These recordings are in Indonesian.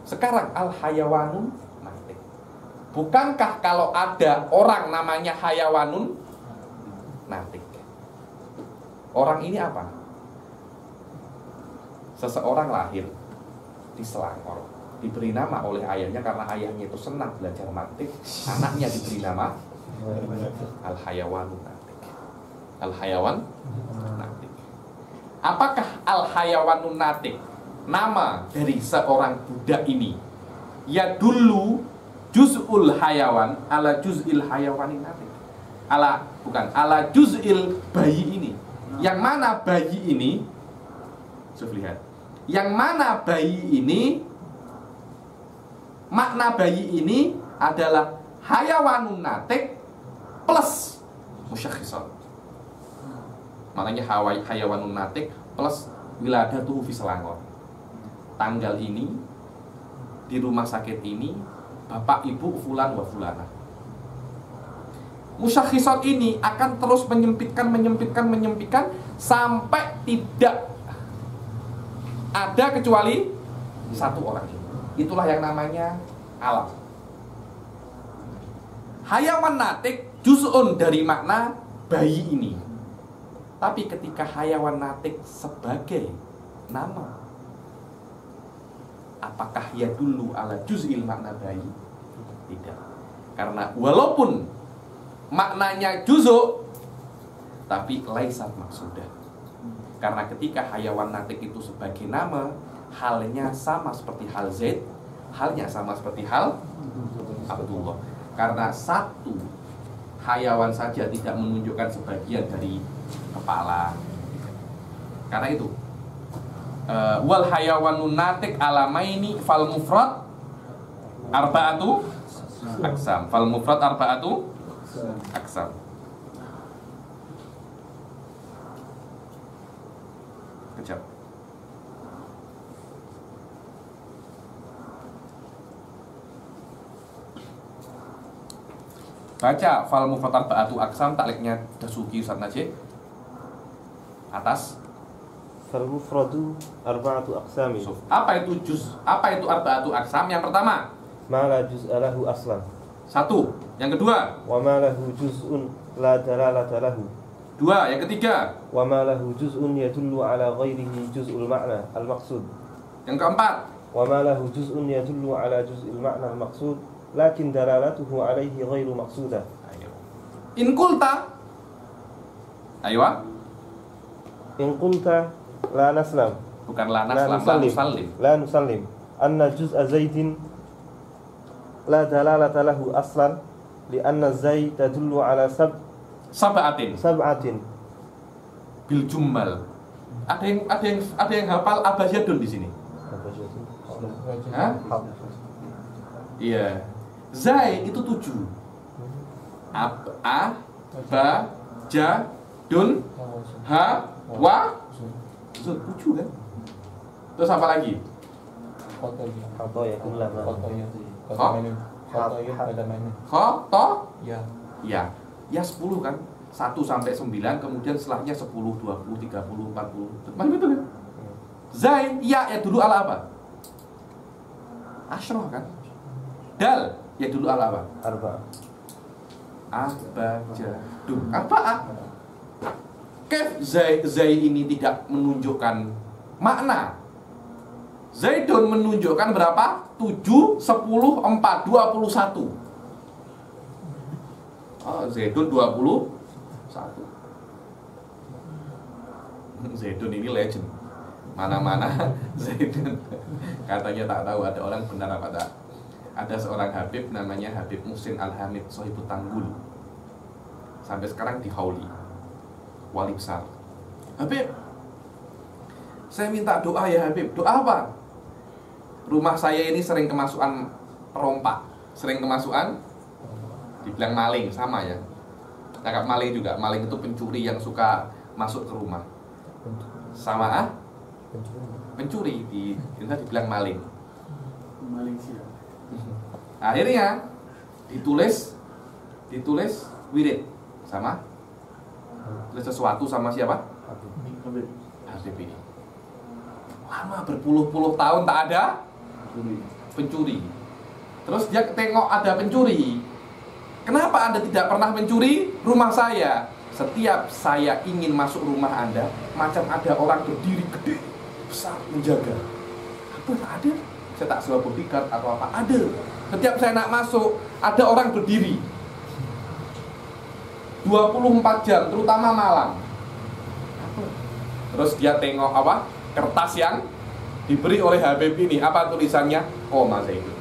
Sekarang al-hayawanun natik. Bukankah kalau ada orang namanya hayawanun natik? Orang ini apa? Seseorang lahir di Selangor, diberi nama oleh ayahnya karena ayahnya itu senang belajar mantik. Anaknya diberi nama al-hayawanun natik. Al-hayawan natik. Apakah al-hayawanun natik nama dari seorang budak ini? Ya dulu juz'ul hayawan ala juz'il hayawanin natik. Ala juz'il bayi ini. Yang mana bayi ini? Lihat. Yang mana bayi ini? Makna bayi ini adalah hayawanun natik plus musyakhisat. Maknanya hayawanun natik plus wiladatuhu fi Selangor. Tanggal ini di rumah sakit ini bapak ibu fulan wa fulana. Musyakhisat ini akan terus menyempitkan sampai tidak ada kecuali satu orang. Itulah yang namanya alam. Hayawan natik juz'un dari makna bayi ini. Tapi ketika hayawan natik sebagai nama, apakah ya dulu ala juz'il makna bayi? Tidak. Karena walaupun maknanya juz'u, tapi laisat maksudah. Karena ketika hayawan natik itu sebagai nama, halnya sama seperti hal Zaid, halnya sama seperti hal Abdullah. Karena satu hayawan saja tidak menunjukkan sebagian dari kepala. Karena itu wal hayawanun natik alamaini fal mufrad arba'atu aksam. Fal mufrad arba'atu aksam. Kejap. Baca fal mufrad arba'atu aksam, takliknya Dasuki Ustaz Najib. Atas fal mufradu arba'atu aqsami. Apa itu arba'atu aksam? Yang pertama, ma la juz'a lahu aslan. Satu. Yang kedua, wa ma lahu juz'un la dalalata lahu. Dua. Yang ketiga, wa ma lahu juz'un yadullu ala ghairihi juz'ul ma'na al-maqsud. Yang keempat, wa ma lahu juz'un yadullu ala juz'il ma'na al-maqsud lakin dalalatuhu alaihi ghairu maqsudah. In qulta, ayo. In qulta la naslam. Bukan la naslam, la nusallim. La nusallim anna juz'a zaidin la dalalata lahu aslan li anna zaid tadullu ala sab'atin bil jummal. Ada yang hafal abasyadun di sini? Hah? Iya. Zai itu 7. A, ba, ja, dun, ha, wa, 7 kan? Terus apa lagi? Atau ya kullah. Kho, to, ya. Ya 10 kan? 1 sampai 9, kemudian setelahnya 10, 20, 30, 40. Macam itu kan? Zai, ya dulu ala apa? Asyroh kan? Dal, ya dulu ala apa? Arba. Abajadun. Apa? Kef Zai ini tidak menunjukkan makna. Zaidun menunjukkan berapa? 7, 10, 4, 21. Zaidun 21. Zaidun ini legend. Mana-mana Zaidun. Katanya tak tahu ada orang benar apa tak. Ada seorang Habib namanya Habib Muhsin Al-Hamid Sohibut Tanggul. Sampai sekarang di Hauli, wali besar. Habib, saya minta doa ya Habib. Doa apa? Rumah saya ini sering kemasukan perompak. Sering kemasukan, dibilang maling, sama ya. Tangkap maling juga. Maling itu pencuri yang suka masuk ke rumah. Sama pencuri, dibilang maling. Maling siapa? Akhirnya ditulis wirid sama tulis sesuatu sama siapa? Habib ini. Lama berpuluh-puluh tahun tak ada pencuri. Terus dia tengok ada pencuri. Kenapa Anda tidak pernah mencuri rumah saya? Setiap saya ingin masuk rumah Anda, macam ada orang berdiri gede, besar, menjaga. Apa? Tak ada. Saya tak sewa bodyguard atau apa. Ada. Setiap saya nak masuk, ada orang berdiri 24 jam, terutama malam. Terus dia tengok apa? Kertas yang diberi oleh Habib ini. Apa tulisannya? Koma Zaidun.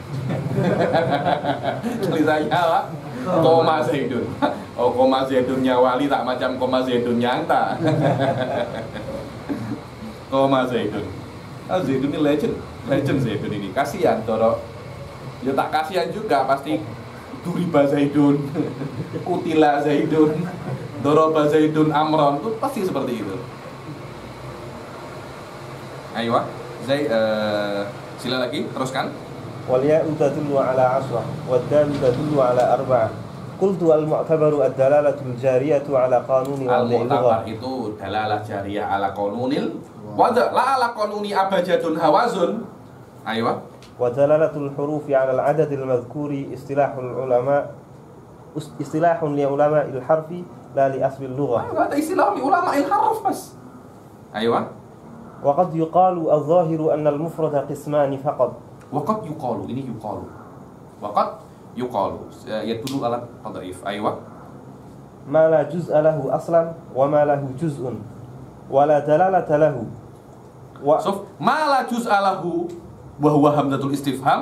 Tulisannya apa? Koma Zaidun. Oh, koma Zaidunnya wali tak macam koma Zaidunnya anta. Koma Zaidun. Ah, Zaidun ini legend. Legend Zaidun ini. Kasihan Doro. Ya tak kasihan juga pasti. Duriba Zaidun, Kutila Zaidun, Doroba Zaidun Amron, itu pasti seperti itu. Ayo, sila lagi, teruskan. والياء تدل على 10 والدال تدل على 4. قلت المعتبر الدلالة الجارية على قانون وضع اللغة. Al-mu'tabar itu dalalah jariyah ala qanunil wada la ala qanuni abajadun hawazun. Ayo. ودلالة الحروف على العدد المذكور اصطلاح لعلماء الحرف لا لأصل اللغة. هذا اصطلاح لعلماء الحرف بس. أيوة. وقد يقال الظاهر أن المفرد قسمان فقط. وقد يقال ini يقال. وقد يقال يدل على التضعيف. أيوة. ما لا جزء له أصلا وما له جزء ولا دلالة له. شوف ما لا جزء له وهو همزة الاستفهام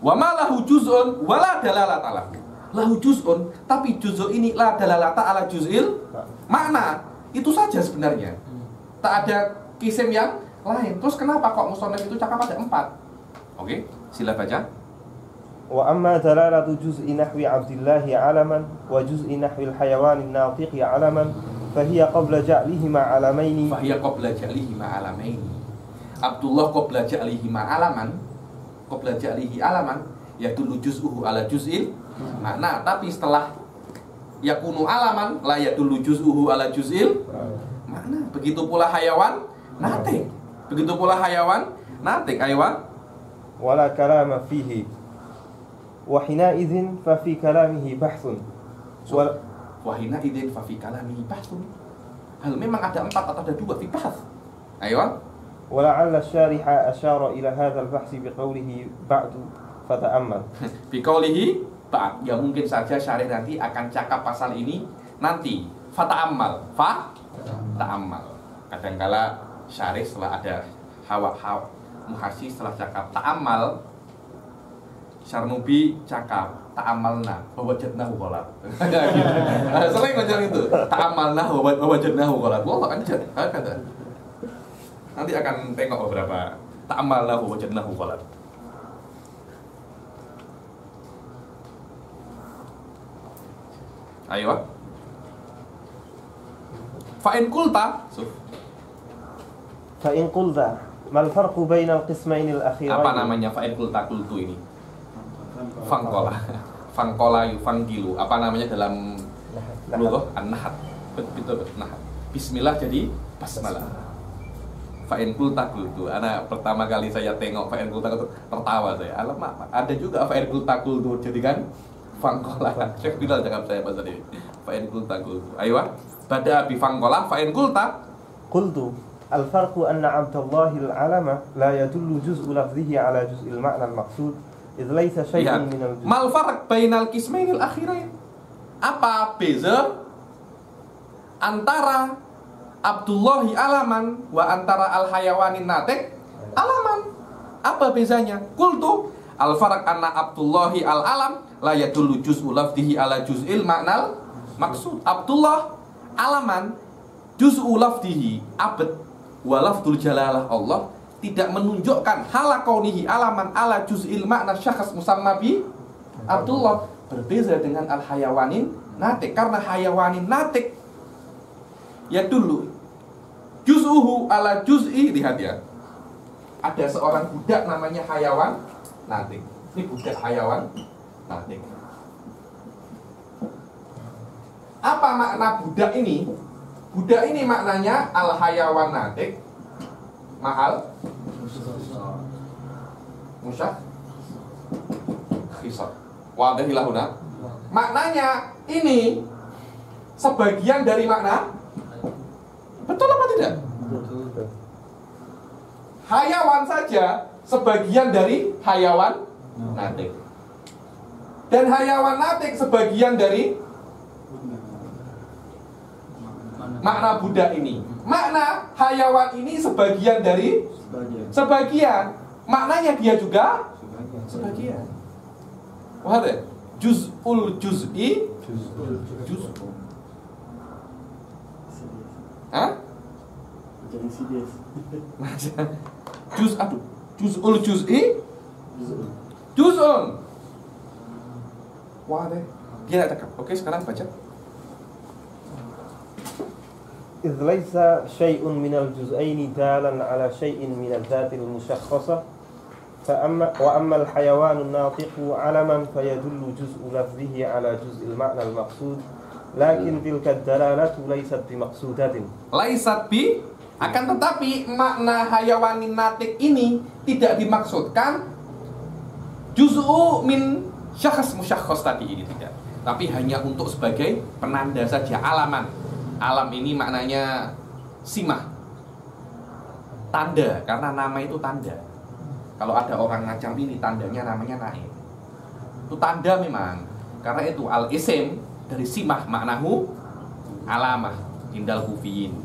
وما له جزء ولا دلالة له. Lahu juz'un, tapi juz'u ini la dalalata ala juz'il makna. Itu saja sebenarnya. Tak ada kisim yang lain. Terus kenapa kok musonef itu cakap ada 4? Oke, sila baca. Wa amma dalalatu juz'i nahwi Abdillahi alaman wa juz'i nahwi al-hayawan an-natiqi alaman fahiya qabla ja'lihima alamaini. Fahiya qabla ja'lihima alamaini. Abdullah qabla ja'lihima alaman, qabla ja'lihi alaman yadullu juz'uhu ala juz'il makna, tapi setelah yakunu alaman la yadullu juz'uhu ala juz'il makna. Begitu pula hayawan natik. Begitu pula hayawan natik. Aywa. Wala kalama fihi. Wa hina idzin fa fi kalamihi bahthun. Wa hina idzin fa fi kalamihi bahthun. Hal memang ada 4 atau ada 2 fi bahth. Aywa. Wala'alla asy-syariha asyara ila hadzal bahsi biqaulihi ba'du fata'ammal. Biqaulihi ba'd. Ya mungkin saja syarih nanti akan cakap pasal ini nanti. Fata'ammal. Ta'ammal. Kadangkala syarih setelah ada hawa muhasi setelah cakap ta'ammal, Syarnubi cakap ta'amalna wa wajadnahu ghalat. Sering macam itu. Ta'amalna wa wajadnahu ghalat. Wallah kan kata. Nanti akan tengok beberapa ta'amalna wa wajadnahu ghalat. Ayo. Fa'in qulta. Fa'in qulta mal farqu bainal qismain al-akhirain. Apa namanya fa'in qulta qultu ini? Fangkola. Fangkola yufanggilu. Apa namanya dalam lughah? An-nahat. Betul. Nahat. Bismillah jadi basmalah. Fa'in qulta qultu. Anak pertama kali saya tengok fa'in qulta qultu tertawa saya. Alamak, ada juga fa'in qulta qultu jadi kan fangkola. Syekh Bilal cakap saya pasal ini. Fa'in qulta qultu. Ayo. Bada bi fangkola fa'in qulta qultu. Al-farqu anna 'abdallahi al-'alama la yadullu juz'u lafdhihi 'ala juz'il ma'na al-maqsud idh laysa syai'un min al-juz'. Mal farq bainal qismainil akhirain. Apa beza antara Abdullahi alaman wa antara al-hayawanin natik alaman? Apa bezanya? Qultu al-farq anna Abdullahi al-alam la yadullu juz'u lafdhihi 'ala juz'il ma'nal maqsud. Abdullah alaman juz'u lafdhihi abad wa lafdul jalalah Allah tidak menunjukkan hala kaunihi alaman ala juz'il makna syakhs musamma bi Abdullah. Berbeza dengan al hayawanin natik, karena hayawanin natik ya dulu juz'uhu ala juz'i. Lihat ya, ada seorang budak namanya hayawan natik. Ini budak hayawan natik. Apa makna budak ini? Budak ini maknanya al hayawan natik ma'al musyakhisat. Wadih lahuna. Maknanya ini sebagian dari makna. Betul apa tidak? Betul. Hayawan saja sebagian dari hayawan natik. Dan hayawan natik sebagian dari makna budak ini. Makna hayawan ini sebagian dari sebagian. Maknanya dia juga sebagian. Wah, juz'ul juz'i juz'u. Hah? Jadi sides. Juz'ul juz'i juz'un. Wah deh. Dia tak. Oke, sekarang baca. إذ ليس شيء من الجزئين دالا على شيء من الذات المشخصة وأما الحيوان الناطق علما فيدل جزء لفظه على جزء المعنى المقصود لكن تلك الدلالة ليست بمقصودة. Laisat bi, akan tetapi makna hayawanin natik ini tidak dimaksudkan juz'u min syakhs musyakhkhas tadi ini, tidak. Tapi hanya untuk sebagai penanda saja, alaman. Alam ini maknanya simah, tanda, karena nama itu tanda. Kalau ada orang macam ini, tandanya namanya naib. Itu tanda memang. Karena itu al-isim dari simah maknahu alamah. Indal kufiyin,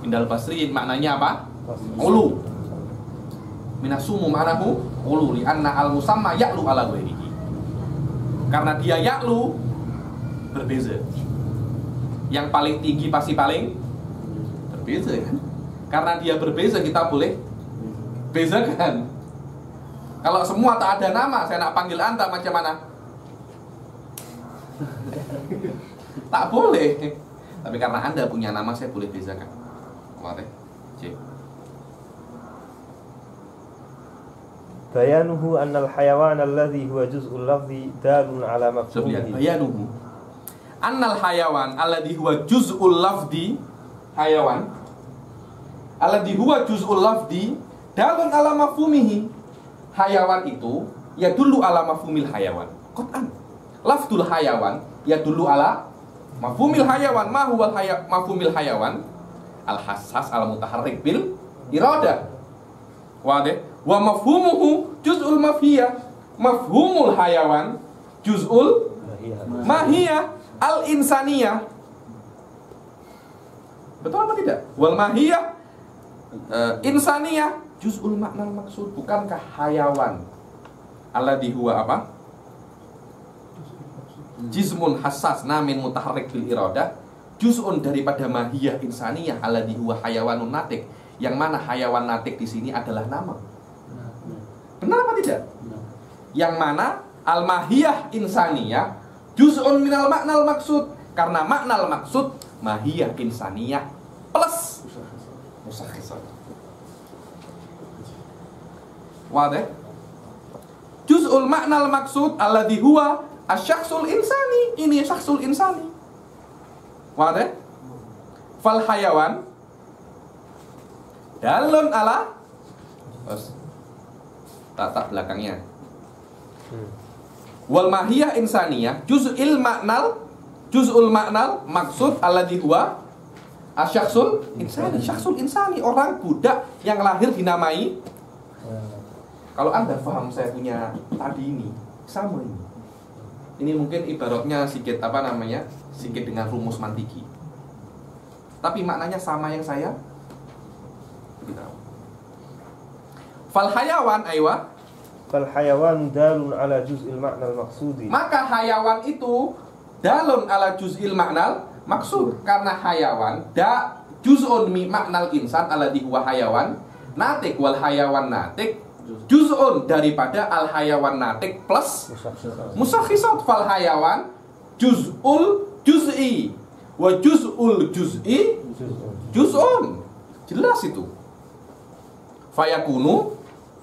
indal basriyin maknanya apa? Ulu. Minasumu maknahu ulu, li'anna al-musamma ya'lu ala ghairihi. Karena dia ya'lu, berbeza. Yang paling tinggi pasti paling berbeza kan? Karena dia berbeza kita boleh bezakan. Kalau semua tak ada nama, saya nak panggil Anda macam mana? Tak boleh. Tapi karena Anda punya nama, saya boleh bezakan. Wadah. Cek. Bayanuhu anna al-hayawan alladhi huwa juz'ul lafzi dalun ala mafhumihi. Bayanuhu annal hayawan alladhi huwa juz'ul lafzi, hayawan alladhi huwa juz'ul lafzi dalun ala mafhumihi. Hayawan itu ya dulu ala mafhumil hayawan. Qat'an. Lafzul hayawan ya dulu ala mafhumil hayawan. Ma huwal mafhumil hayawan? Al hassas al mutaharrik bil iradah. Wadih. Wa mafhumuhu juz'ul mafhiyah. Mafhumul hayawan juz'ul mahiyah al insaniyah. Betul apa tidak? Wal mahiyah insaniyah juz'ul makna maksud. Bukankah hayawan alladhi huwa apa? Jismun hassas namin mutaharrik bil iradah, juz'un daripada mahiyah insaniyah alladhi huwa hayawanun natik, yang mana hayawan natik di sini adalah nama. Benar apa tidak? Yang mana al mahiyah insaniyah juz'un minal maknal maksud, karena maknal maksud mahiyah insaniyah plus musyakhisat. Wadah? Juz'ul maknal maksud alladhi huwa asyakhsul insani. Ini syakhsul insani. Wadah? Fal hayawan dalun ala tak belakangnya. Wal mahiyah insaniyah juz'ul maknal maksud alladhi huwa asyakhsul insani. Syakhsul insani, orang budak yang lahir dinamai. Kalau Anda paham saya punya tadi ini sama ini. Ini mungkin ibaratnya sedikit sedikit dengan rumus mantiki. Tapi maknanya sama yang saya beritahu. Fal hayawan aywa. Fal hayawan dalun ala juz'il ma'nal maqsudi. Maka hayawan itu dalun ala juz'il ma'nal maksud, karena hayawan juz'un mi ma'nal insan alladhi huwa hayawan natik, wal hayawan natik juz'un daripada al hayawan natik plus musyakhisat. Fal hayawan juz'ul juz'i wa juz'ul juz'i juz'un. Jelas itu.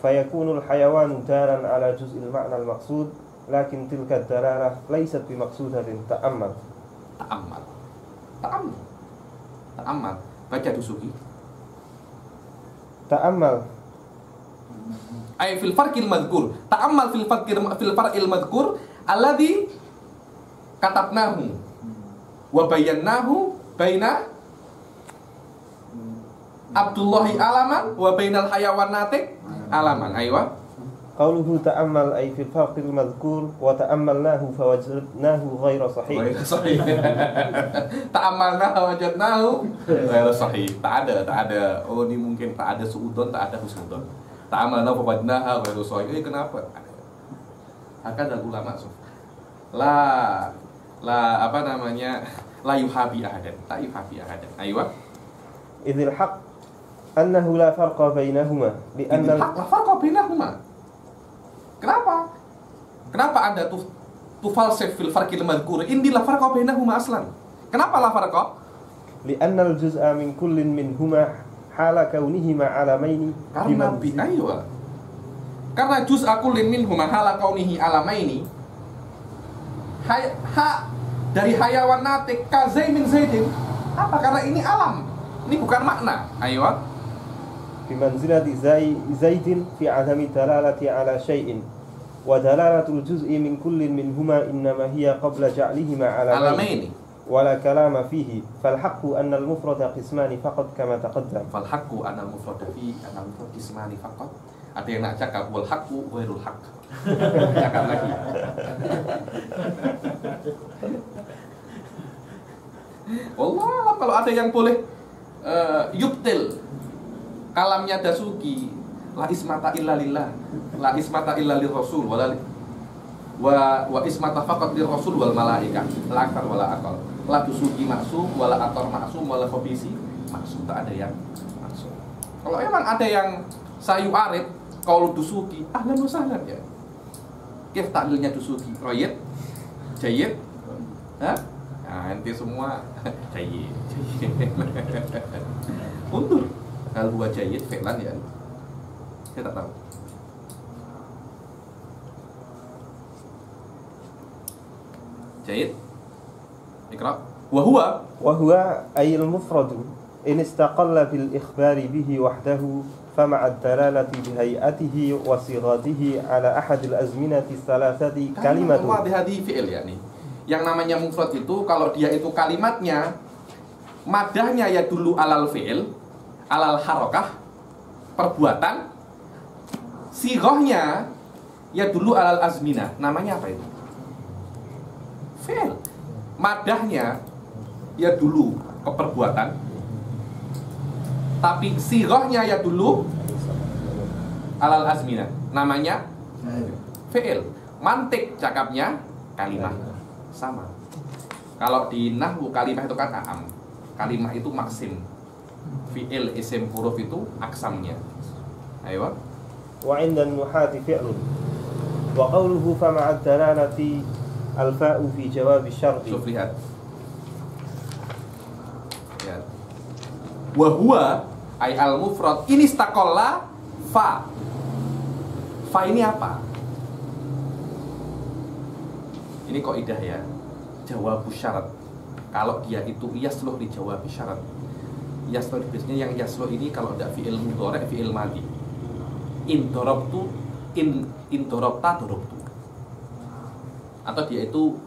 Fayakunul hayawan daran ala juz'il ma'nal maqsud, lakin tilka dalalah laysat bimaqsudatin. Ta'ammal. Baca Dusuki. Ta'ammal Ay fil farqil madhkur. Ta'ammal fil farqil madhkur alladhi katabnahu wa bayyanahu baina Abdullahi alaman wa bainal hayawanati alaman. Aywa. Qauluhu ta'ammal ay fil farqil madhkur wa ta'ammalnahu fawajadnahu ghayra sahih. Ghayra sahih. Ta'ammalnahu fawajadnahu ghayra sahih. Tak ada. Oh, ini mungkin tak ada suudon, tak ada husnudon. Ta'ammalnahu fawajadnahu ghayra sahih. Kenapa? Akan ada ulama sof. La apa namanya? La yuhabi ahadan. Tak yuhabi ahadan. Aywa. Idzil haqq annahu la farqa bainahuma li'anna la farqa bainahuma. Kenapa Anda tufalsif fil farqil madhkur? Indi la farqa bainahuma aslan. Kenapa la farqa? Li'anna al-juz'a min kullin minhuma hala kaunihima alamaini. Karena juz'a kullin minhuma hala kaunihi alamaini. Dari hayawan natik kazai min zaidin. Apa? Karena ini alam. Ini bukan makna. Ayo. Bimanzilati zaidin fi adami dalalati ala syai'in. Wa dalalatul juz'i min kullin minhuma innama hiya qabla ja'lihima alamaini. Wala kalama fihi. Fal haqqu anna al-mufrada qismani faqat kama taqaddam. Fal haqqu anna al-mufrada qismani faqat. Ada yang nak cakap wal haqqu ghairul haqq. Cakap lagi. Wallah, kalau ada yang boleh yubtil kalamnya Dasuki, la ismata illa lillah, la ismata illa lirrasul wa ismata faqat lirrasul wal malaikah, la aktar wala aqal. La Dasuki maksum wala atar maksum wala khabisi maksum, tak ada yang maksum. Kalau emang ada yang sayu arid qaul Dasuki, ahlan wa sahlan ya. Kif taklilnya Dasuki? Royet? Jayyid? Hah? Nah, nanti semua jayyid. Undur. Hal huwa jayyid fi'lan ya. Saya tak tahu. Jayyid. Iqra. Wa huwa ay al-mufradu in istaqalla bil ikhbari bihi wahdahu فمع الدلالة بهيئته وصيغته على أحد الأزمنة الثلاثة كلمة. هذه فعل يعني. Yang namanya mufrad itu kalau dia itu kalimatnya madahnya ya dulu alal fi'il, alal harokah, perbuatan. Sighahnya ya dulu alal azminah. Namanya apa itu? Fi'il. Madahnya ya dulu ke perbuatan. Tapi sighahnya ya dulu alal azminah. Namanya fi'il. Mantik cakapnya kalimah. Sama. Kalau di nahwu kalimah itu kan a'am. Kalimah itu maksim. Fi'il isim huruf itu aksamnya. Ayo. Wa 'inda an-nuhati fi'lun. Wa qawluhu fa ma'a ad-dalalati al-fa'u fi jawab asy-syart. Shuf, lihat. Ya. Wa huwa ay al-mufrad ini istaqalla fa. Fa ini apa? Ini kaidah ya. Jawab syarat. Kalau dia itu yasluh di jawab syarat. Yasluh biasanya yang yasluh ini kalau ada fi'il mudhari', fi'il madhi. In darabtu, in darabta darabtu. Atau dia itu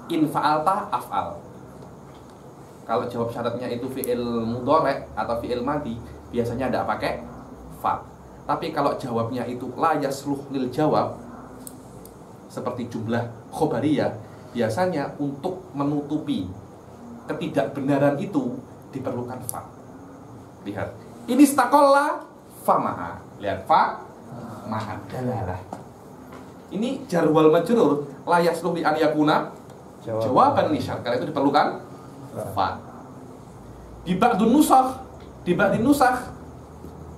in fa'alta af'al. Kalau jawab syaratnya itu fi'il mudhari' atau fi'il madhi, biasanya tidak pakai fa. Tapi kalau jawabnya itu la yasluh lil jawab, seperti jumlah khobariyah, biasanya untuk menutupi ketidakbenaran itu diperlukan fa. Lihat, ini istaqalla fa ma'a. Lihat, fa ma'a dalalah. Ini jar wal majrur la yasluh li an yakuna jawaban li syart. Karena itu diperlukan fa. Di ba'dun nusakh, di ba'din nusakh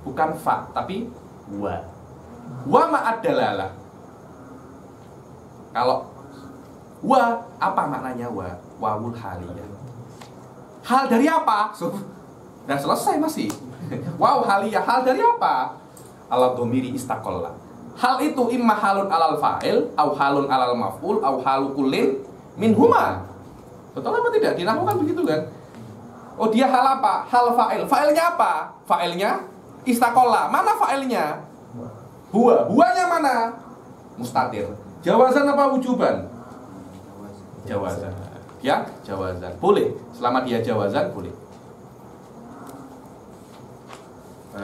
bukan fa tapi wa. Wa ma'a dalalah. Kalau wa, apa maknanya wa? Wawul haliyah. Hal dari apa? Sudah selesai masih. Waw haliyah, hal dari apa? Ala dhamiri istaqalla. Hal itu imma halun alal fa'il, au halun alal maf'ul, au halu kullin minhuma. Betul apa tidak? Dinahukan begitu kan? Oh, dia hal apa? Hal fa'il. Fa'ilnya apa? Fa'ilnya istaqalla. Mana fa'ilnya? Huwanya mana? Mustatir. Jawazan apa wujuban? Jawazan. Ya, jawazan. Boleh. Selama dia jawazan boleh.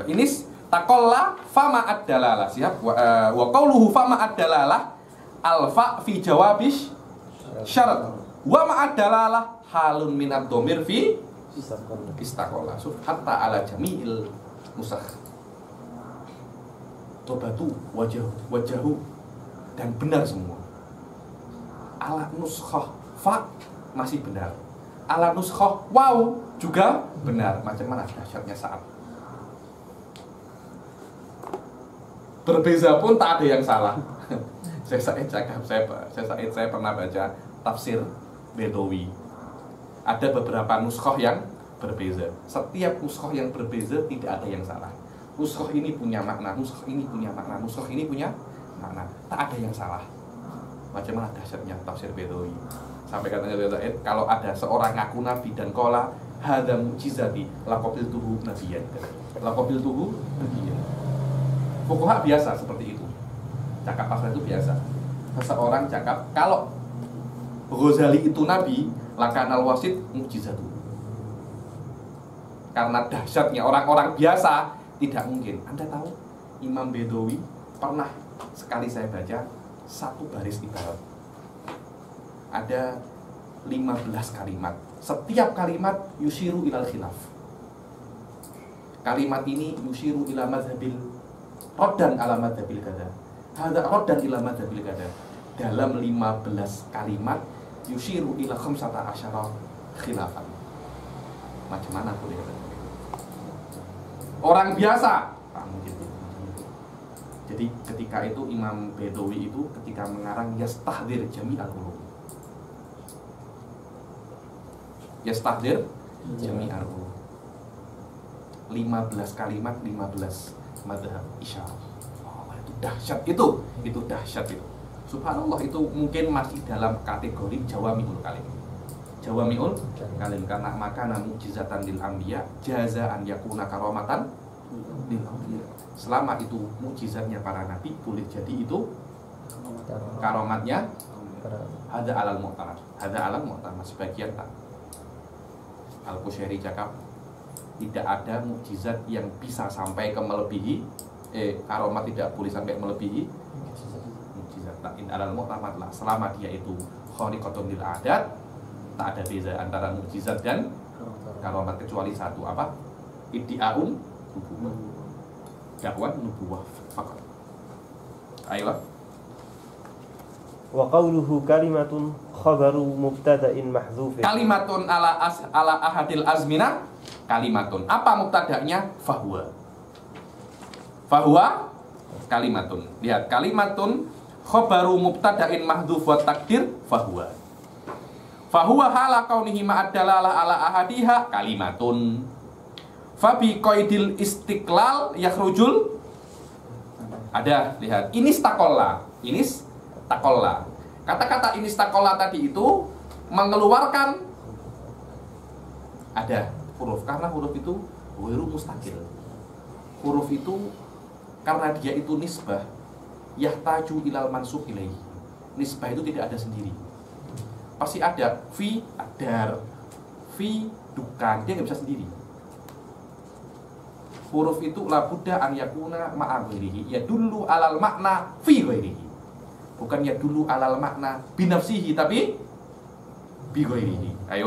Ini takolla fama ad-dalalah. Siap? Wa qauluhu fama ad-dalalah alfa fi jawabish syarat. Wa ma ad-dalalah halun min ad-dhamir fi istaqalla. Hatta ala jami'il musakh. Tobatu wajahu dan benar semua. Ala nuskhah fa masih benar. Ala nuskhah waw juga benar. Macam mana dahsyatnya saat berbeza pun tak ada yang salah. Saya pernah baca tafsir Bedawi. Ada beberapa nuskhah yang berbeza. Setiap nuskhah yang berbeza tidak ada yang salah. Nuskhah ini punya makna, nuskhah ini punya makna, nuskhah ini punya makna. Tak ada yang salah. Macam mana dahsyatnya tafsir Bedawi. Sampai katanya Zaid, kalau ada seorang ngaku nabi dan kola hadza mu'jizati laqabiltuhu nabiyyan. Laqabiltuhu nabiyyan. Fuqaha biasa seperti itu. Cakap pasal itu biasa. Seseorang cakap kalau Ghazali itu nabi, lakanal wasit mu'jizatu. Karena dahsyatnya orang-orang biasa tidak mungkin. Anda tahu Imam Bedawi pernah sekali saya baca satu baris ibarat. Ada 15 kalimat. Setiap kalimat yushiru ilal khilaf. Kalimat ini yushiru ila madhabil roddan ala madhabil kada. Hadza roddan ila madhabil kada. Dalam 15 kalimat yushiru ila 15 khilafan. Macam mana boleh kata? Orang biasa tak mungkin. Jadi ketika itu Imam Bedawi itu ketika mengarang yastahdir jami'al ulum. Yastahdir jami'al ulum. 15 kalimat, 15 madhab isyarah. Oh, itu dahsyat itu dahsyat itu. Subhanallah, itu mungkin masih dalam kategori jawami'ul kalim. Jawami'ul kalim karena makana mu'jizatan lil anbiya jazaan yakuna karamatan lil anbiya. Selama itu mukjizatnya para nabi, boleh jadi itu karamatnya hadza alal mu'tamad. Hadza alal mu'tamad sebagian tak. Al-Qushairi cakap tidak ada mukjizat yang bisa sampai ke melebihi karamat tidak boleh sampai melebihi mukjizat. Lakin alal mu'tamad lah, selama dia itu khariqatun lil adat, tak ada beza antara mukjizat dan karamat kecuali satu apa? Iddi'aun nubuwah. Dakwah nubuwah faqat. Ayolah. Wa qawluhu kalimatun khabaru mubtada'in mahdzufin. Kalimatun ala ahadil azmina. Kalimatun. Apa mubtada'nya? Fahuwa. Fahuwa kalimatun. Lihat, kalimatun khabaru mubtada'in mahdzuf wa takdir fahuwa. Fahuwa hala kaunihi ma'ad-dalalah ala ahadiha kalimatun. Fabi qaidil istiqlal yakhrujul. Ada, lihat. Inistakolla. Inistakolla. Kata-kata inistakolla tadi itu mengeluarkan ada huruf, karena huruf itu ghairu mustaqil. Huruf itu karena dia itu nisbah yahtaju ilal mansub ilaihi. Nisbah itu tidak ada sendiri. Pasti ada fi adar, fi dukan, dia nggak bisa sendiri. Huruf itu la budda an yakuna ma'a ghairihi, ya dulu alal makna fi ghairihi. Bukan ya dulu alal makna binafsihi, tapi bi ghairihi. Ayo.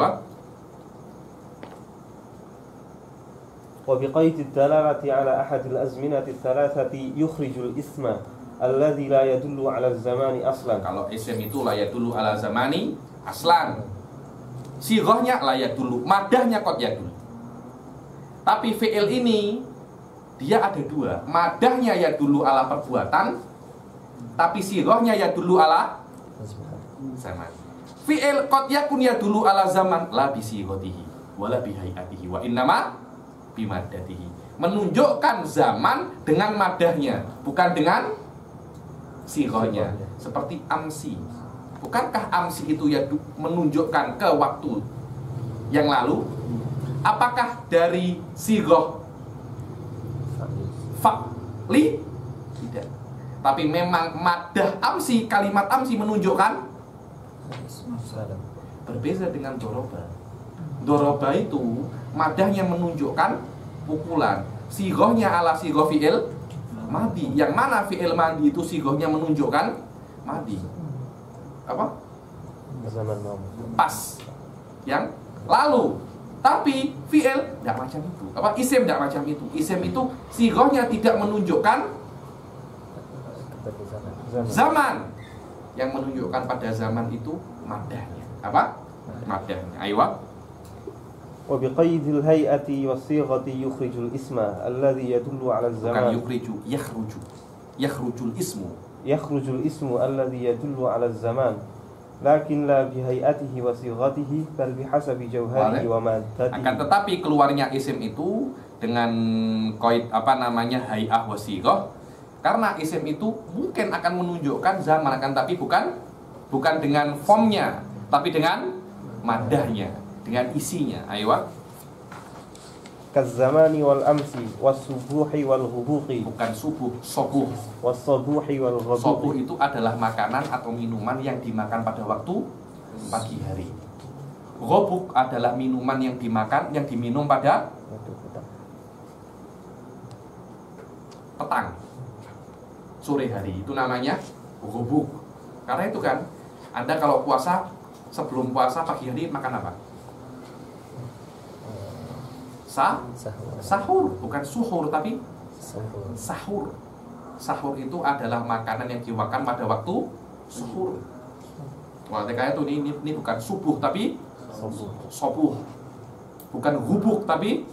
Wa biqaid ad-dalalati ala ahad al-azminati ath-thalathati yukhrijul isma alladhi la yadullu ala az-zamani aslan. Kalau isim itu la yadullu ala zamani aslan. Sighahnya la yadullu, madahnya qad yadullu. Tapi fi'il ini dia ada dua. Madahnya ya dulu ala perbuatan, tapi sighahnya ya dulu ala zaman. Fi'il qad yakun ya dulu ala zaman la bi sighatihi wala bi hayatihi wa innama bi maddatihi. Menunjukkan zaman dengan madahnya, bukan dengan sighahnya. Seperti amsi. Bukankah amsi itu ya menunjukkan ke waktu yang lalu? Apakah dari sighah fa'li? Tidak. tapi memang madah amsi, kalimat amsi menunjukkan, berbeza dengan doroba. Doroba itu madahnya menunjukkan pukulan, sigohnya ala sigoh fi'il madi, yang mana fi'il madi itu sigohnya menunjukkan madi. Apa? Zaman mau. Pas yang lalu. Tapi fi'il tidak macam itu. Apa? Isim tidak macam itu. Isim itu sigohnya tidak menunjukkan zaman. Yang menunjukkan pada zaman itu madahnya. Apa? Madahnya. Aywa. وبقيد الهيئة والصيغة يخرج الاسم الذي يدل على Bukan الزمان yukhriju, yakhruju. Yakhrujul ismu. يخرج الاسم الذي يدل على الزمان لكن لا بهيئته وصيغته بل بحسب جوهره ومادته. Akan tetapi keluarnya isim itu dengan qaid hay'ah wa sighah, karena isim itu mungkin akan menunjukkan zaman, akan tapi bukan dengan formnya, tapi dengan madahnya, dengan isinya. Aywa. كالزمان والأمس والصبوح والغبوق Bukan subuh, sobuh. والصبوح والغبوق. Sobuh itu adalah makanan atau minuman yang dimakan pada waktu pagi hari. Ghobuk adalah minuman yang diminum pada petang, sore hari. Itu namanya ghobuk. Karena itu kan, Anda kalau puasa, sebelum puasa pagi hari makan apa? Sahur, bukan suhur tapi sahur. Sahur itu adalah makanan yang dimakan pada waktu suhur. Wah, itu ini bukan subuh tapi sobuh. Bukan hubuk tapi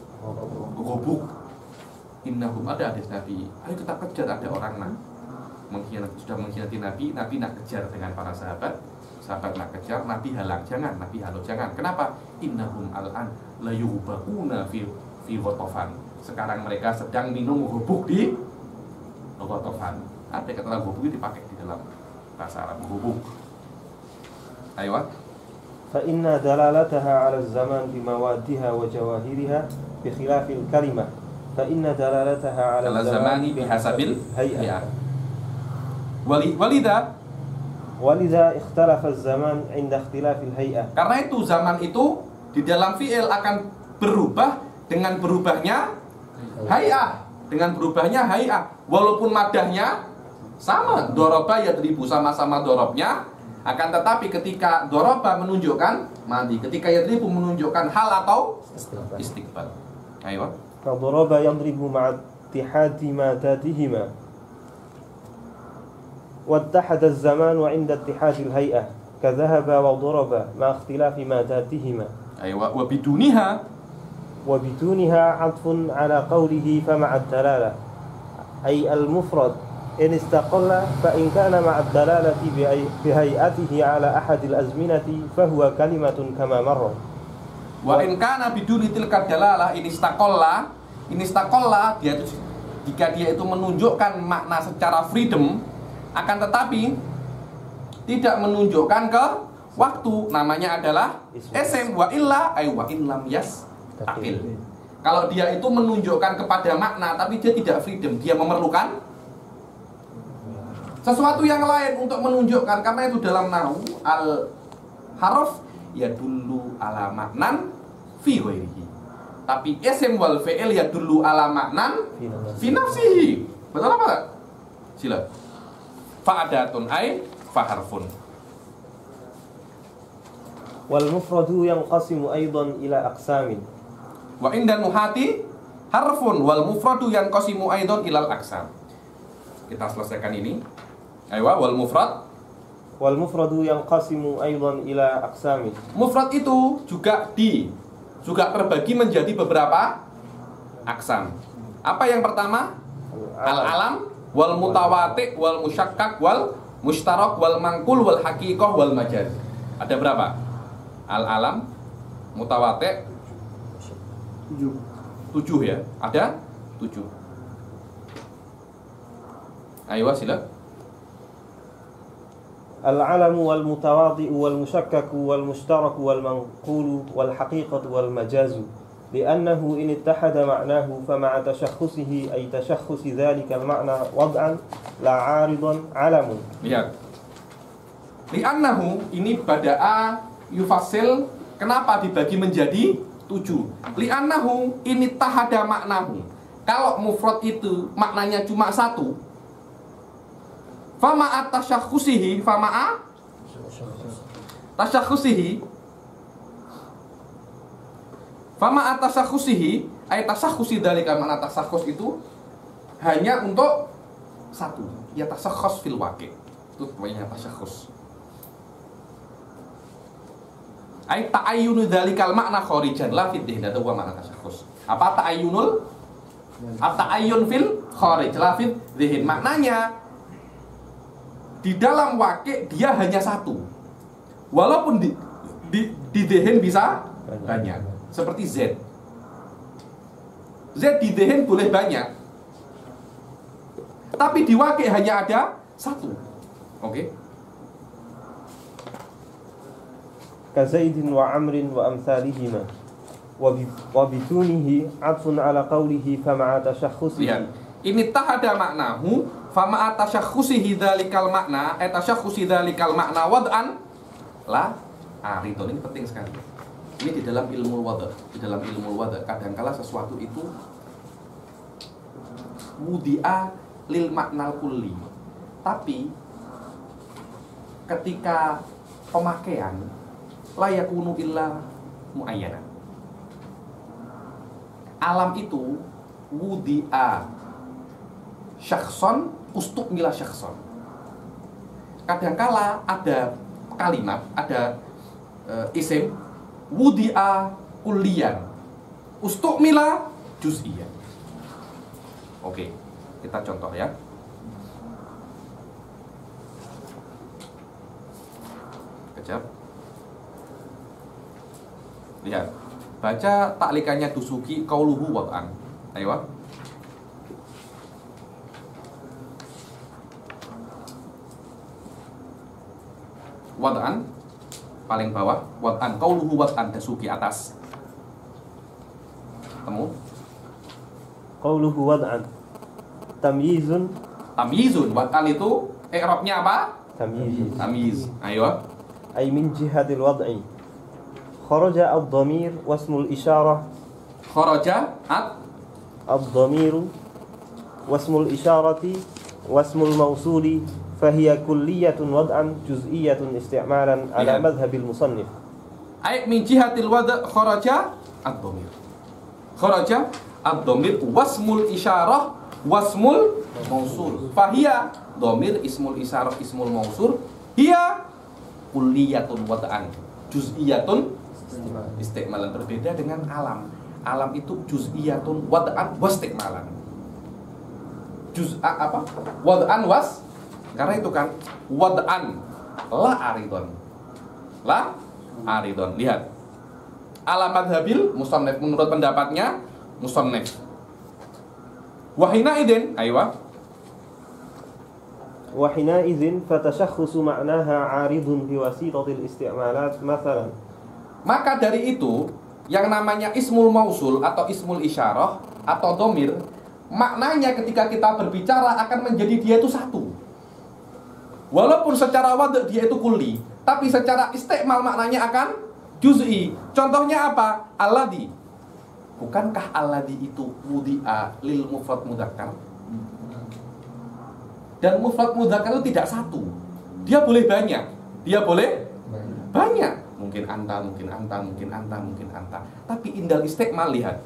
hubuk. Innahum, ada hadis Nabi. Ayo kita kejar, ada orang sudah mengkhianati Nabi nak kejar dengan para sahabat. Sahabat nak kejar, Nabi halang, jangan. Nabi halau, jangan. Kenapa? Innahum al-an la yubaquna fi ghotofan. Sekarang mereka sedang minum hubuk di ghotofan. Ada kata hubuk itu dipakai di dalam bahasa Arab, hubuk. Ayo. فإن دلالتها على الزمان بموادها وجواهرها بخلاف الكلمة فإن دلالتها على الزمان بحسب الهيئة ولذا اختلف الزمان عند اختلاف الهيئة. Karena itu zaman itu di dalam fi'il akan berubah dengan berubahnya hay'ah, dengan berubahnya hay'ah, walaupun madahnya sama, doroba yadribu, sama-sama dorobnya. Akan tetapi ketika doroba menunjukkan madi, ketika yadribu menunjukkan hal atau istiqbal. Ayo. فضرب يضرب مع اتحاد ماداتهما واتحد الزمان عند اتحاد الهيئة كذهب وضرب مع اختلاف ماداتهما. أيوة. وبدونها عطف على قوله فمع الدلالة أي المفرد إن استقل فإن كان مع الدلالة بهيئته على أحد الأزمنة فهو كلمة كما مر. Wa in kana biduni tilka dalalah ini istaqalla dia itu, jika dia itu menunjukkan makna secara freedom, akan tetapi tidak menunjukkan ke waktu, namanya adalah isim. Wa illa ay wa in lam yastaqil. Kalau dia itu menunjukkan kepada makna tapi dia tidak freedom, dia memerlukan sesuatu yang lain untuk menunjukkan. Karena itu dalam nahwu al harf yadullu ala maknan fi ghairihi. Tapi isim wal fi'il yadullu ala maknan fi nafsihi. Betul apa enggak? Sila. Fa'adatun ay faharfun. Wal mufradu yanqasimu aidan ila aqsamin. Wa inda nuhati harfun wal mufradu yanqasimu aidan ila aqsam. Kita selesaikan ini. Ayo, wal mufrad. Wal mufradu yanqasimu aidan ila aqsami. Mufrad itu juga terbagi menjadi beberapa aksam. Apa yang pertama? Al-alam wal mutawati wal musyakkak wal mushtarak wal mangkul wal haqiqah wal majaz. Ada berapa? Al-alam, mutawati 7 ya. Ada 7. Ayo sila. العلم والمتواضع والمشكك والمشترك والمنقول والحقيقة والمجاز لأنه إن اتحد معناه فمع تشخصه أي تشخص ذلك المعنى وضعا لا عارضا علم. Lihat. Li'annahu ini bada'a yufasil. Kenapa dibagi menjadi 7? Li'annahu ini tahada maknahu. Kalau mufrad itu maknanya cuma satu, fama'a tasyakhusihi, fama'a tasyakhusihi, fama'a tasyakhusihi, ay tasyakhusi dalika, makna tasyakhus itu hanya untuk satu, ya tasyakhus fil waqi'. Itu namanya tasyakhus. Ay ta'ayyunu dzalikal makna kharijan la fid dhihn, itu makna tasyakhus. Apa ta'ayyunul? At-ta'ayyun fil kharij la fid dhihn. Maknanya di dalam waqi' dia hanya satu. Walaupun di dhihn bisa banyak. Seperti Z. Z di dhihn boleh banyak. Tapi di waqi' hanya ada satu. Oke. كزيد وعمر وأمثالهما وبدونه عطف على قوله فمع تشخصه. Lihat, ini tahada maknahu fama'a tasyakhusihi dzalikal makna, tasyakhusi dzalikal makna wad'an la aridun. Ini penting sekali. Ini di dalam ilmu wad'. Di dalam ilmu wad' kadangkala sesuatu itu mudi'a lil maknal kulli. Tapi ketika pemakaian la yakunu illa muayyana. Alam itu wudi'a syakhson ustukmila syakhson. Kadangkala ada kalimat, ada isim wudi'a kulliyan ustukmila juz'iyan. Oke, kita contoh ya. Kejap. Lihat, baca taklikannya Dusuki qauluhu wad'an. Ayo. Wad'an paling bawah, wad'an qauluhu wad'an Dusuki atas. Temu. Qauluhu wad'an tamyizun. Tamyizun, wad'an itu i'rabnya apa? Tamyiz. Tamyiz. Ayo. Ay min jihatil wad'i. Kharaja ad-dhamir wasmul isyarah. Kharaja ad-dhamiru wasmul isyarati wasmul mausuli fahiya kulliyatun wad'an juz'iyatun isti'malan ala madhhabil musannif. Ay min jihatil wad' kharaja ad-dhamir. Kharaja ad-dhamir wasmul isyarah wasmul mausul. Fahiya dhamir ismul isyarah ismul mausul hiya kulliyatun wad'an juz'iyatun istiqmalan. Berbeda dengan alam. Alam itu juz'iyatun wad'an wastikmalan. Juz'a apa? Wad'an was. Karena itu kan wad'an la aridon. La aridon. Lihat. Alamat habil musannif menurut pendapatnya musannif. Wahina idin, aywa. Wahina idin fatashakhusu ma'naha 'aridun bi wasitatil isti'malat mathalan. Maka dari itu, yang namanya ismul mausul atau ismul isyarah atau domir, maknanya ketika kita berbicara akan menjadi dia itu satu. Walaupun secara wad' dia itu kulli, tapi secara istiqmal maknanya akan juz'i. Contohnya apa? Alladhi. Bukankah alladhi itu wudi'a lil mufrad mudzakkar? Dan mufrad mudzakkar itu tidak satu. Dia boleh banyak. Dia boleh banyak. Mungkin anta, mungkin anta, mungkin anta, mungkin anta. Tapi indal istiqmal lihat.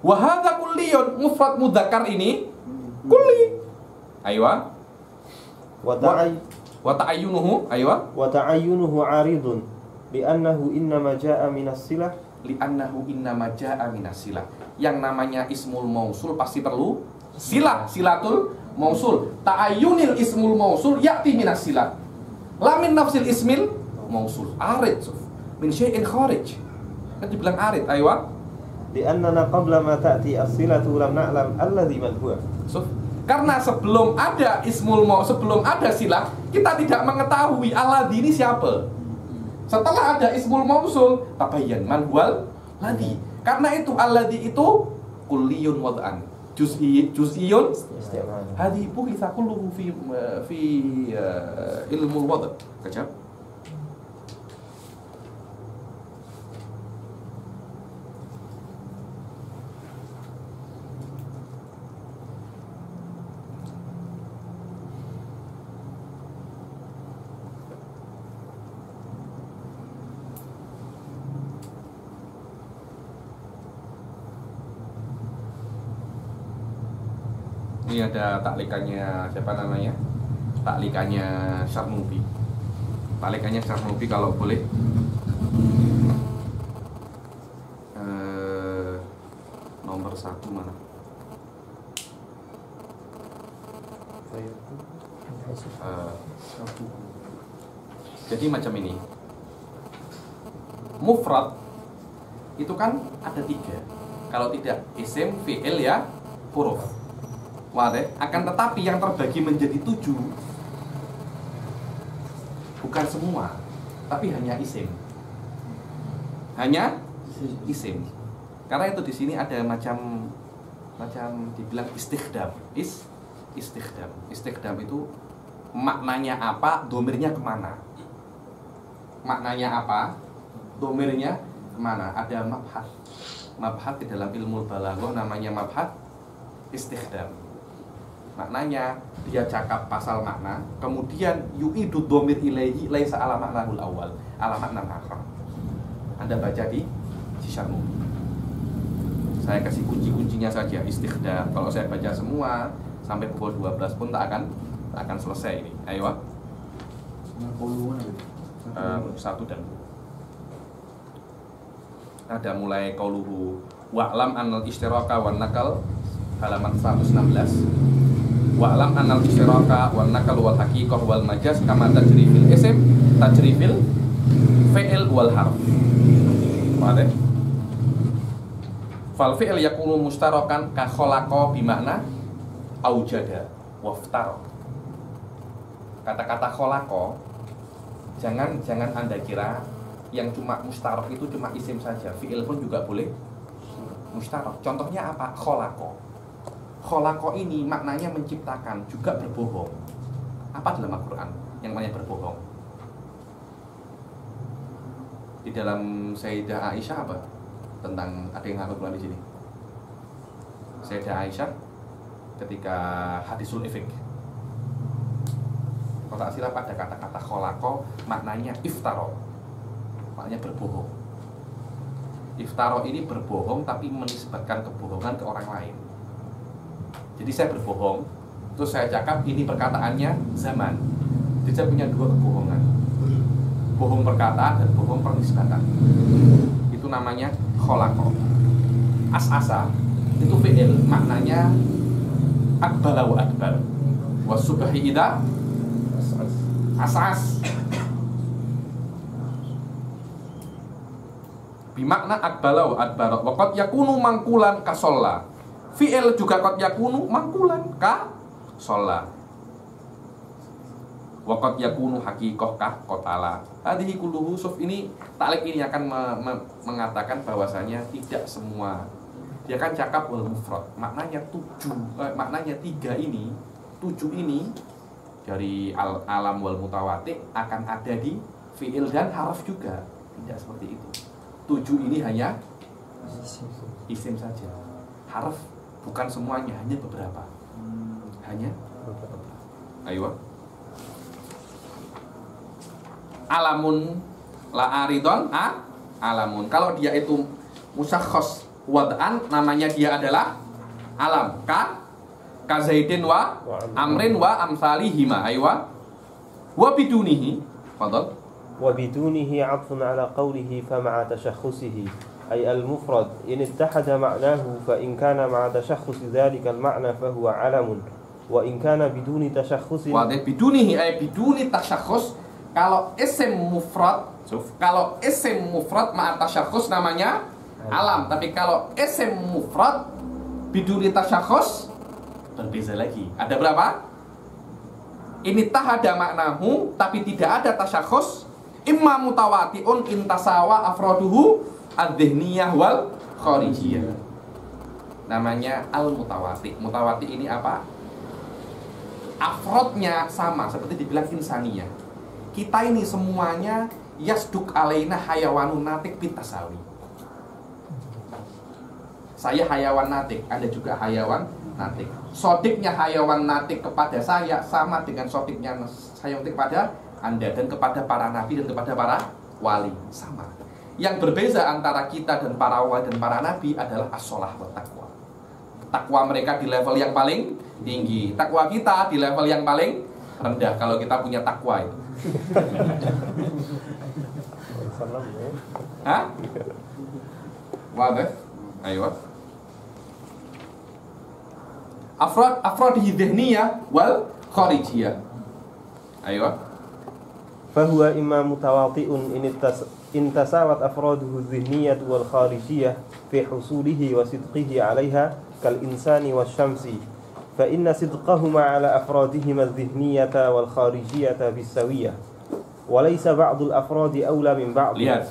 Wa hadza kulliyun, mufrad mudzakkar ini kulli. Aywa. Wa ta'ayyunuhu, aywa. Wa ta'ayyunuhu 'aridun li'annahu innama jaa'a minas silah. Li'annahu innama jaa'a minas silah. Yang namanya ismul mausul pasti perlu silah, silatul mausul. Ta'ayyunil ismul mausul ya'ti minas silah. La min nafsil ismil mausul. Arid min syai'in kharij. Kan dibilang arid, aywa. Li'annana qabla ma ta'ti as-silatu lam na'lam alladhi man huwa. Karena sebelum ada ismul mausul, sebelum ada silah, kita tidak mengetahui alladhi ini siapa. Setelah ada ismul mausul, tabayyan man huwal ladzi. Karena itu alladzi itu kulliyun wad'an. Juz'iyun hadhi buhitha kulluhu fi ilmu wad'. Kejap. Ini ada taklikannya, siapa namanya? Taklikannya Syarnubi. Taklikannya Syarnubi kalau boleh. Nomor 1 mana? Jadi macam ini. Mufrad itu kan ada 3. Kalau tidak isim, fi'il ya, huruf. Wadah. Akan tetapi yang terbagi menjadi 7 bukan semua, tapi hanya isim. Hanya isim. Karena itu di sini ada macam dibilang istighdam. Istighdam. Istighdam itu maknanya apa, domirnya kemana? Maknanya apa, domirnya kemana? Ada mabhat. Mabhat di dalam ilmu balaghah namanya mabhat istighdam. Maknanya dia cakap pasal makna, kemudian yu'idu dhamir ilaihi laisa ala maknahul awal, ala makna akhar. Anda baca di Syarnubi. Saya kasih kunci-kuncinya saja istighdam. Kalau saya baca semua sampai pukul 12 pun tak akan selesai ini. Ayo. Satu dan ada mulai qauluhu wa'lam annal istiraka wan nakal halaman 116. Wa'lam annal istiraka wan nakal wal haqiqah wal majaz kama tajrifil isim tajrifil fi'il wal harf. Wadah. Fal fi'il yakunu mustarakan ka khalaqa bi makna aujada waftara. Kata-kata khalaqa jangan Anda kira yang cuma mustarak itu cuma isim saja, fi'il pun juga boleh mustarak. Contohnya apa? Khalaqa. Khalaqa ini maknanya menciptakan, juga berbohong. Apa dalam Al-Quran yang namanya berbohong? Di dalam Sayyidah Aisyah apa? Tentang, ada yang hafal Quran di sini? Sayyidah Aisyah ketika hadisul ifk. Kalau tak silap ada kata-kata khalaqa maknanya iftaro. Maknanya berbohong. Iftaro ini berbohong tapi menisbatkan kebohongan ke orang lain. Jadi saya berbohong, terus saya cakap ini perkataannya zaman. Jadi saya punya 2 kebohongan. Bohong perkataan dan bohong pernisbatan. Itu namanya khalaqa. As-asa itu fi'il, maknanya akbala wa adbar. Wa subhi idza as'as. Bimakna akbala wa adbar. Wa qad yakunu mangkulan ka shalla. Fi'il juga qad yakunu mangkulan ka shalla. Wa qad yakunu haqiqah ka qatala. Hadhihi kulluhu suf. Ini taklik ini akan mengatakan bahwasanya tidak semua. Dia kan cakap wal mufrad. Maknanya 3 ini, 7 ini dari alam wal mutawati akan ada di fi'il dan harf juga. Tidak seperti itu. 7 ini hanya isim saja. Harf bukan semuanya, hanya beberapa. Hanya beberapa. Ayo. Alamun la aridon alamun. Kalau dia itu musyakhas wad'an, namanya dia adalah alam. Ka zaidin wa amrin wa amsalihima. Ayo. Wa bidunihi. Fadal. Wa bidunihi 'atfun 'ala qawlihi fa ma'a tashakhkhusihi. أي المفرد إن اتحد معناه فإن كان مع تشخص ذلك المعنى فهو علم وإن كان بدون تشخص. بدونه أي بدون تشخص. Kalau isim mufrad ma'a tasyakhus namanya alam. Tapi kalau isim mufrad biduni tasyakhus berbeza lagi. Ada berapa? Ini tahada maknahu tapi tidak ada tasyakhus Imma mutawati'un intasawa afroduhu ad-dhihniyah wal kharijiyah. Namanya al-mutawati. Mutawati ini apa? Afrodnya sama, seperti dibilang insaniyah. Kita ini semuanya yasduk alaina hayawanun natik bitasawi. Saya hayawan natik, Anda juga hayawan natik. Sodiknya hayawan natik kepada saya sama dengan sodiknya hayawan natik kepada Anda dan kepada para nabi dan kepada para wali, sama. Yang berbeza antara kita dan para wali dan para nabi adalah as-sholah wa taqwa. Takwa mereka di level yang paling tinggi, takwa kita di level yang paling rendah. Kalau kita punya takwa itu. Hah? Wadah? Ayo. Afrodihi dhihniyah wal kharijiyah. Ayo. Fahuwa imma mutawati'un in tasawat afraduhu dhihniyah wal kharijiyah fi husulihi wa sidqihi 'alayha kal insani wasyamsi fa inna sidqahuma 'ala afradihima adh-dhihniyata wal kharijiyata bisawiyah wa laysa ba'dul afradi awla min ba'd. Lihat.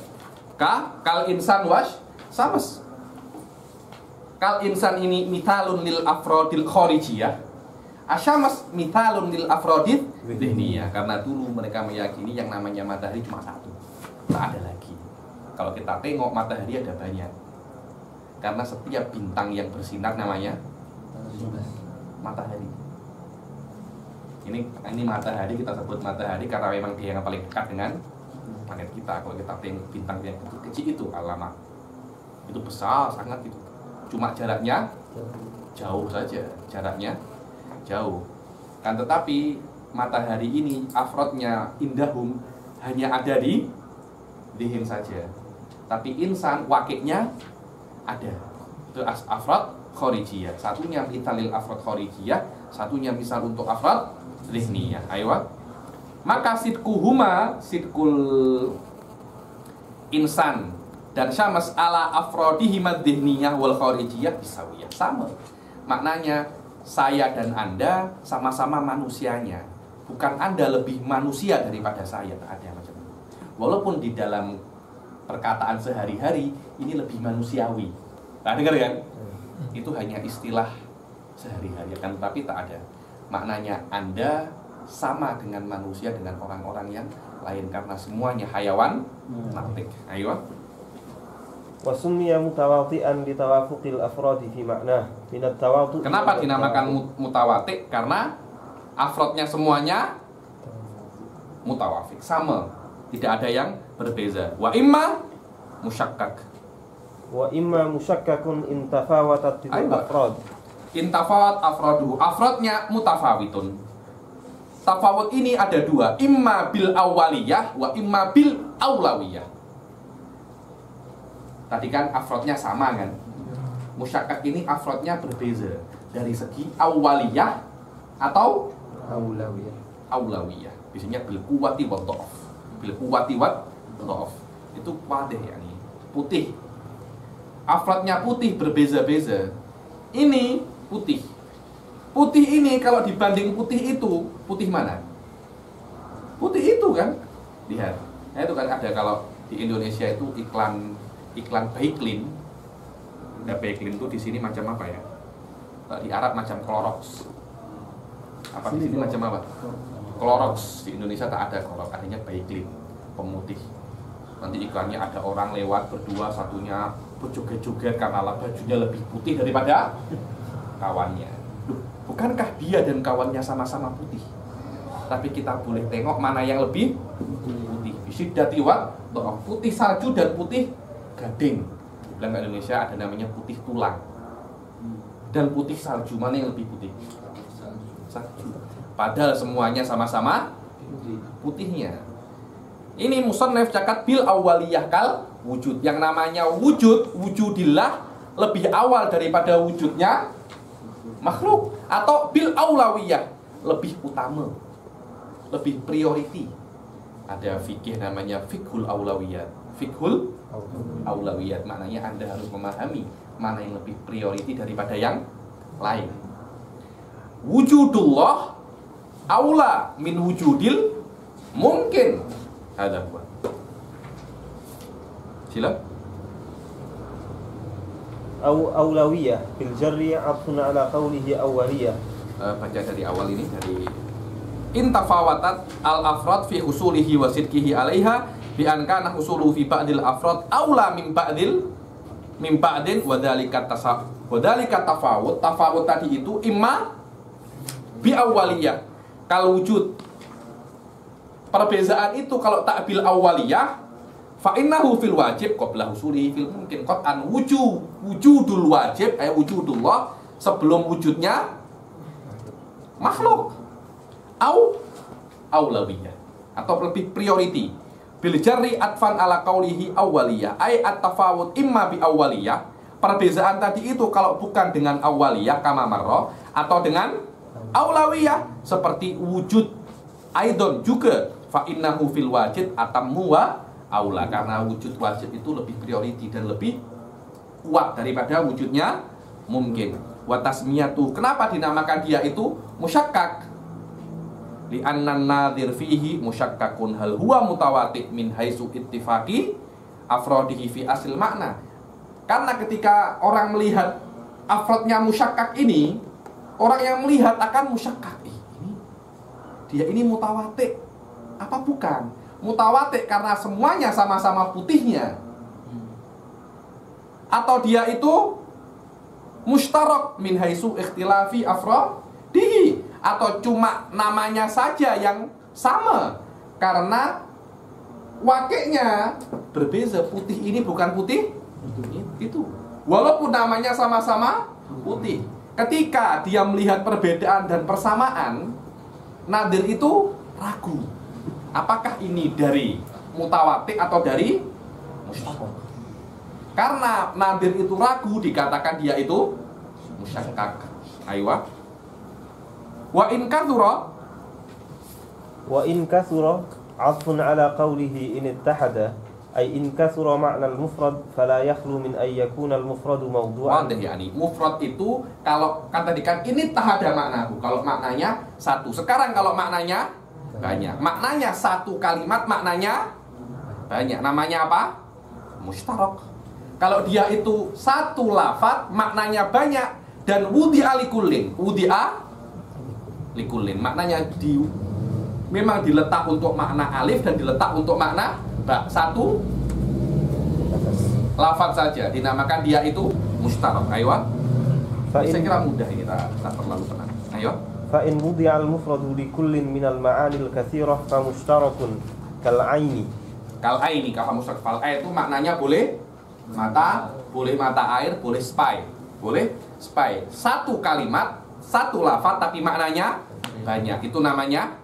Kal insan wash samas. Kal insan ini mithalun lil afrodil kharijiyah, asyamas mithalun lil afrodil dhihniyah. Karena dulu mereka meyakini yang namanya matahari cuma satu, tak ada lagi. Kalau kita tengok matahari ada banyak, karena setiap bintang yang bersinar namanya matahari. Ini matahari, kita sebut matahari karena memang dia yang paling dekat dengan planet kita. Kalau kita tengok bintang yang kecil itu alamat, itu besar sangat itu. Cuma jaraknya jauh saja, jaraknya jauh. Kan tetapi matahari ini afrodnya indahum hanya ada di dhihin saja. Tapi insan wakiknya ada. Itu afrod kharijiyah. Satunya misalil afrod kharijiyah, satunya misal untuk afrod dhihniyah. Ayo. Maka sidquhuma, sidqul insan dan syamas ala afrodihim ad-dhihniyah wal kharijiyah bisawiyah, sama. Maknanya saya dan Anda sama-sama manusianya. Bukan Anda lebih manusia daripada saya, tak ada macam itu. Walaupun di dalam perkataan sehari-hari ini lebih manusiawi. Nah, dengar kan? Itu hanya istilah sehari-hari kan, tapi tak ada. Maknanya Anda sama dengan manusia, dengan orang-orang yang lain karena semuanya hayawan natik. Ayo. Wa summiya mutawati'an li tawafuqil afradi fi ma'nah min at-tawatu'. Kenapa dinamakan mutawati? Karena afrodnya semuanya mutawafik, sama, tidak ada yang berbeza. Wa imma musyakkak. Wa imma musyakkakun in tafawatat al-afrad. In tafawat afroduhu, afrodnya mutafawitun. Tafawut ini ada dua, imma bil awaliyah wa imma bil aulawiyah. Tadi kan afrodnya sama kan? Musyakkak ini afrodnya berbeza dari segi awaliyah atau aulawiyah. Biasanya bil quwwati wa dha'af. Bil quwwati wa dha'af. Itu wadih yakni putih. Afrodnya putih berbeza-beza. Ini putih. Putih ini kalau dibanding putih itu, putih mana? Putih itu kan? Lihat. Nah, itu kan ada kalau di Indonesia itu iklan Baiklin. Nah, Baiklin itu di sini macam apa ya? Di Arab macam Clorox. Apa di sini macam apa? Clorox. Di Indonesia tak ada Clorox, adanya Baiklin, pemutih. Nanti iklannya ada orang lewat berdua, satunya berjoget-joget karena bajunya lebih putih daripada kawannya. Loh, bukankah dia dan kawannya sama-sama putih? Tapi kita boleh tengok mana yang lebih putih. Bisyidati wa dha'af. Putih salju dan putih gading. Bilang di Indonesia ada namanya putih tulang dan putih salju. Mana yang lebih putih? Salju. Padahal semuanya sama-sama putihnya. Ini musannaf cakat bil awaliyah kal wujud. Yang namanya wujudillah lebih awal daripada wujudnya makhluk. Atau bil aulawiyah, lebih utama, lebih priority. Ada fikih namanya fikhul aulawiyat. Fikhul aulawiyat maknanya Anda harus memahami mana yang lebih priority daripada yang lain. Wujudullah aula min wujudil mungkin. Ada buat. Sila. أولوية في الجر عطف على قوله أولية. Baca dari awal ini, dari intafawatat al-afrad fi usulihi wa sidqihi alaiha bi an kana usulu fi ba'dil afrad aula min ba'din wa dzalika tafawut. Tafawut tadi itu imma bi awaliyah kal wujud. Perbezaan itu kalau ta'bil awaliyah fa innahu fil wajib qabla usulihi fil mungkin qat'an wujudul wajib wujudullah sebelum wujudnya makhluk aulawiyah atau lebih priority bil jarri atfan ala qaulihi awaliyah ay at-tafawut imma bi awaliyah. Perbezaan tadi itu kalau bukan dengan awaliyah kama marra atau dengan aulawiyah seperti wujud aidon juga fa innahu fil wajib atammu wa aula, karena wujud wajib itu lebih priority dan lebih kuat daripada wujudnya mungkin. Wa tasmiyatu, kenapa dinamakan dia itu musyakkak? Li annan nadhir fihi musyakkakun hal huwa mutawati' min haitsu ittifaqi afrodihi fi asl makna. Karena ketika orang melihat afrodnya musyakkak ini, orang yang melihat akan musyakkak dia ini mutawati'. Apa bukan? Mutawati' karena semuanya sama-sama putihnya, atau dia itu mustarak min haitsu ikhtilafi afrodihi, atau cuma namanya saja yang sama karena wakilnya berbeza. Putih ini bukan putih itu, walaupun namanya sama-sama putih. Ketika dia melihat perbedaan dan persamaan, nadir itu ragu. Apakah ini dari mutawati' atau dari musyakkak? Karena nadir itu ragu, dikatakan dia itu musyakkak. Aywa. Wa in kathura atfun ala qawlihi in ittahada ay in kathura ma'na al-mufrad fala yakhlu min ay yakuna al-mufradu mawdu'an. Yani mufrad itu kalau kan tadi kan ini tahada maknahu, kalau maknanya satu. Sekarang kalau maknanya banyak. Maknanya satu kalimat, maknanya banyak. Namanya apa? Mustarak. Kalau dia itu satu lafaz, maknanya banyak. Dan wudi'a likullin. Wudi'a likullin. Maknanya memang diletak untuk makna alif dan diletak untuk makna ba. Satu lafaz saja dinamakan dia itu mustarak. Ayo. Saya kira mudah ini, tak terlalu tenang. Ayo. فإن وضع المفرد لكل من المعاني الكثيرة فمشترك كالعين. Kal'aini, kalau mustarak fal itu maknanya boleh mata air, boleh spy. Satu kalimat, satu lafaz tapi maknanya banyak. Itu namanya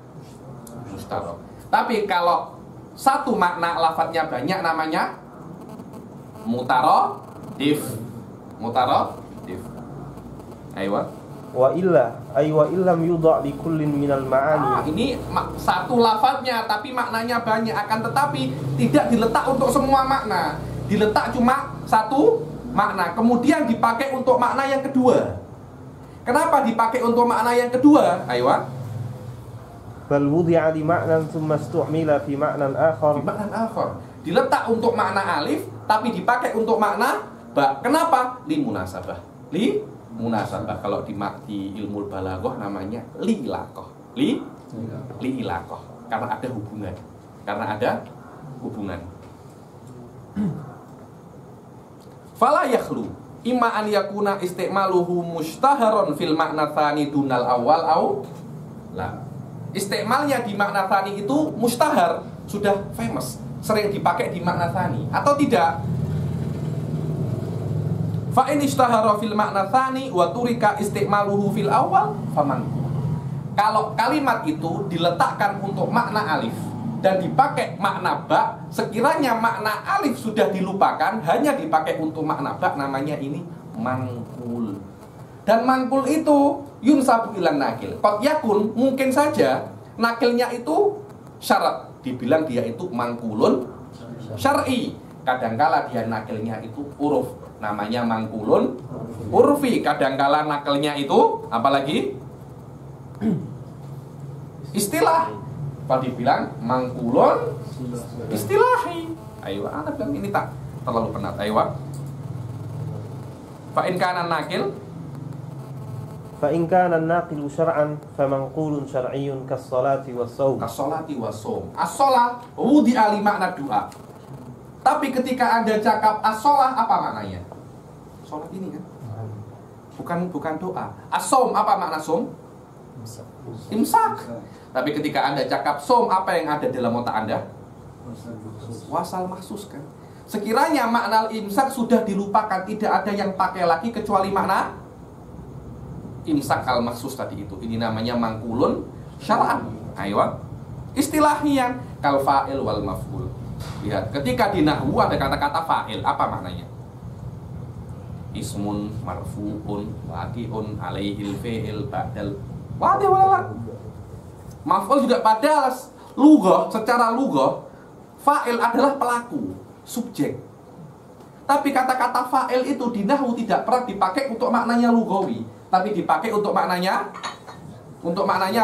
mustarak. Tapi kalau satu makna lafaznya banyak namanya mutaradif. Ayo. Wa illam yudha' li kullin minal ma'ani. Ini satu lafaznya tapi maknanya banyak, akan tetapi tidak diletak untuk semua makna. Diletak cuma satu makna, kemudian dipakai untuk makna yang kedua. Kenapa dipakai untuk makna yang kedua? Ayo. Bal wudi'a li ma'nan tsumma istu'mila fi ma'nan akhar. Diletak untuk makna alif tapi dipakai untuk makna ba. Kenapa? Li munasabah. Munasabah, kalau di ilmu balaghah namanya li'ilaqah. Li'ilaqah, karena ada hubungan. Fala yakhlu imma an yakuna istimaluhu mustaharon fil makna tsani dunal awal au la. Istimalnya di makna tsani itu mustahar, sudah famous, sering dipakai di makna tsani atau tidak. Fa in ishtahara fil makna tsani wa turika istimaluhu fil awal faman. Kalau kalimat itu diletakkan untuk makna alif dan dipakai makna ba, sekiranya makna alif sudah dilupakan, hanya dipakai untuk makna ba, namanya ini mangkul. Dan mangkul itu yunsabu ilan nakil. Qad yakun, mungkin saja nakilnya itu syarat, dibilang dia itu mangkulun syar'i. Kadangkala dia nakilnya itu huruf, namanya mangkulun urfi. Kadangkala nakelnya itu apalagi istilah, kalau dibilang mangkulun istilahi. Ayo, anak bilang ini tak terlalu penat. Ayo. Fa in kana nakil fa in kana naqilu syar'an famanqulun syar'iyyun kas-salati was-shaum. As-sholati was-shaum. As-sholah wudi'a li makna doa. Tapi ketika Anda cakap as-sholah, apa maknanya? Sholat ini kan? Bukan doa. As-shaum, apa makna shaum? Imsak. Tapi ketika Anda cakap shaum, apa yang ada dalam otak Anda? Wasal maksus kan. Sekiranya makna imsak sudah dilupakan, tidak ada yang pakai lagi kecuali makna imsak al-maksus tadi itu. Ini namanya mangkulun syar'an. Ayo. Istilahian kal fa'il wal maf'ul. Lihat, ketika di nahwu ada kata-kata fa'il, apa maknanya? Ismun marfu'un waqi'un alaihil fi'il ba'dal wadi wala. Maf'ul juga padahal lugah, secara lugah fa'il adalah pelaku, subjek. Tapi kata-kata fa'il itu di nahwu tidak pernah dipakai untuk maknanya lugawi, tapi dipakai untuk maknanya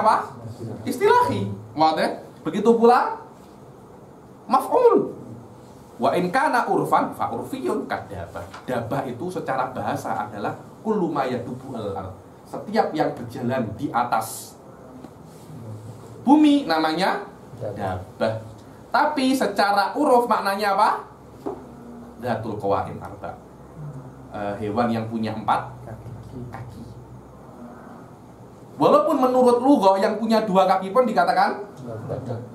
apa? Istilahi. Wadah. Begitu pula maf'ul. Wa in kana urfan fa urfiyun kadabah. Dabah itu secara bahasa adalah kullu ma yadubu al-ard. Setiap yang berjalan di atas bumi namanya dabah. Tapi secara uruf maknanya apa? Datul qawaim arba. Hewan yang punya 4 kaki. Walaupun menurut lugah yang punya 2 kaki pun dikatakan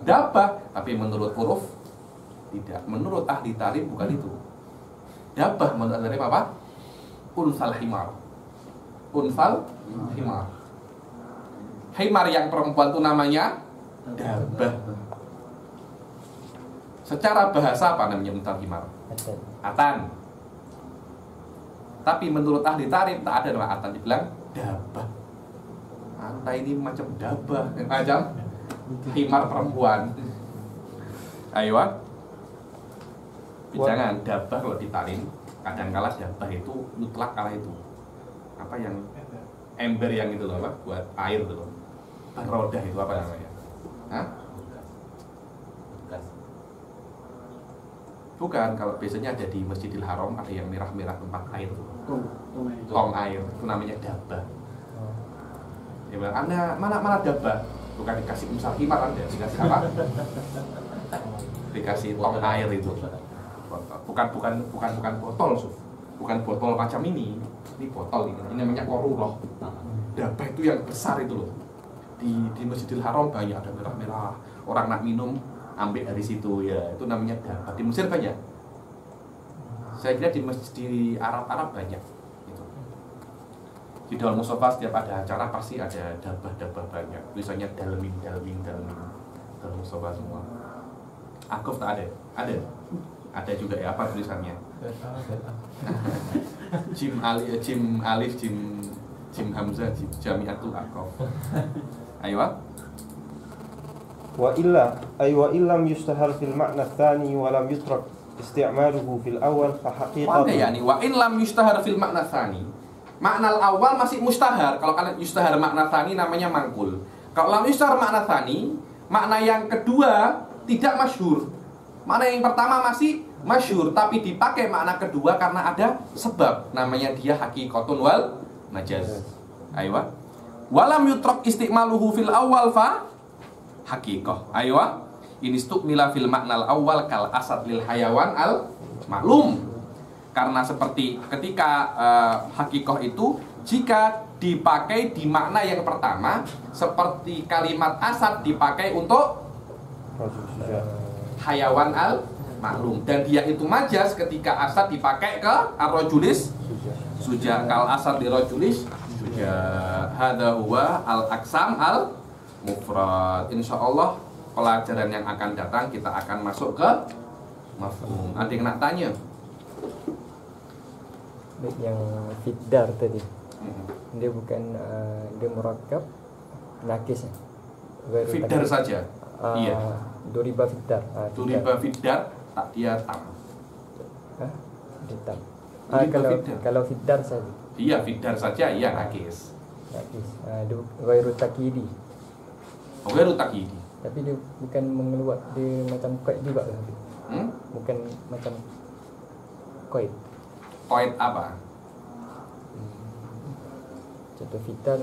dabah, tapi menurut uruf tidak. Menurut ahli tarim bukan itu. Dabah menurut ahli tarim apa? Unsal himar. Unsal himar. Himar yang perempuan itu namanya dabah. Secara bahasa apa namanya unsal himar? Atan. Tapi menurut ahli tarim tak ada nama atan, dibilang dabah. Anta ini macam dabah, macam himar perempuan. Ayo. Jangan dabah kalau ditarim, kadang-kala dabah itu mutlak kala itu. Apa yang ember yang itu loh, apa? Buat air itu loh. Rodah itu apa namanya? Hah? Bukan, kalau biasanya ada di Masjidil Haram ada yang merah-merah tempat air tuh. Tong air, itu namanya dabah. Dia bilang, Anda mana dabah? Bukan dikasih unsal himar Anda, dikasih apa? Dikasih tong air itu. Bukan botol, Suf. Bukan botol macam ini. Ini botol ini. Ini namanya koruloh. Dabah itu yang besar itu loh. Di Masjidil Haram banyak ada merah-merah. Orang nak minum ambil dari situ ya. Itu namanya dabah. Di Mesir banyak. Saya kira di Arab banyak. Gitu. Di Daul Mustafa setiap ada acara pasti ada dabah-dabah banyak. Tulisannya dalmin. Daul Mustafa semua. Akuf tak ada? Ada. Ada juga ya, apa tulisannya? Jim Alif, Jim Hamzah, Jamiatul Aqaf. Ayo. Wa illam yushtahar fil ma'na tsani wa lam yutrak isti'maluhu fil awal fa haqiqatan. Yani wa in lam yushtahar fil ma'na tsani. Makna awal masih mustahar. Kalau kalian yushtahar makna tsani namanya mangkul. Kalau lam yushtahar makna tsani, makna yang kedua tidak masyhur. Makna yang pertama masih masyhur, tapi dipakai makna kedua karena ada sebab, namanya dia haqiqatun wal majaz. Ayo. Walam yutrak istimaluhu fil awal fa haqiqah. Ayo. Ini stukmila fil maknal awal kal asad lil hayawan al maklum. Karena seperti ketika haqiqah itu jika dipakai di makna yang pertama, seperti kalimat asad dipakai untuk hayawan al maklum, dan dia itu majaz ketika asad dipakai ke ar-rajulis suja, kal asad di rajulis suja. Hadza huwa al-aqsam al-mufrad. Insyaallah pelajaran yang akan datang kita akan masuk ke mafhum. Ada yang nak tanya? Yang fiddar tadi, dia bukan dia murakkab nakis. Fiddar saja. Iya. Duriba fiddar. Duriba fiddar tak dia tam. Ditam. Duriba Kalau fiddar saja. Iya, fiddar saja, iya nakis. Nakis. Ghairu takidi. Ghairu takidi. Tapi dia bukan mengeluar, dia macam kuat juga kan? Hmm? Bukan macam qaid. Qaid apa? Contoh fiddar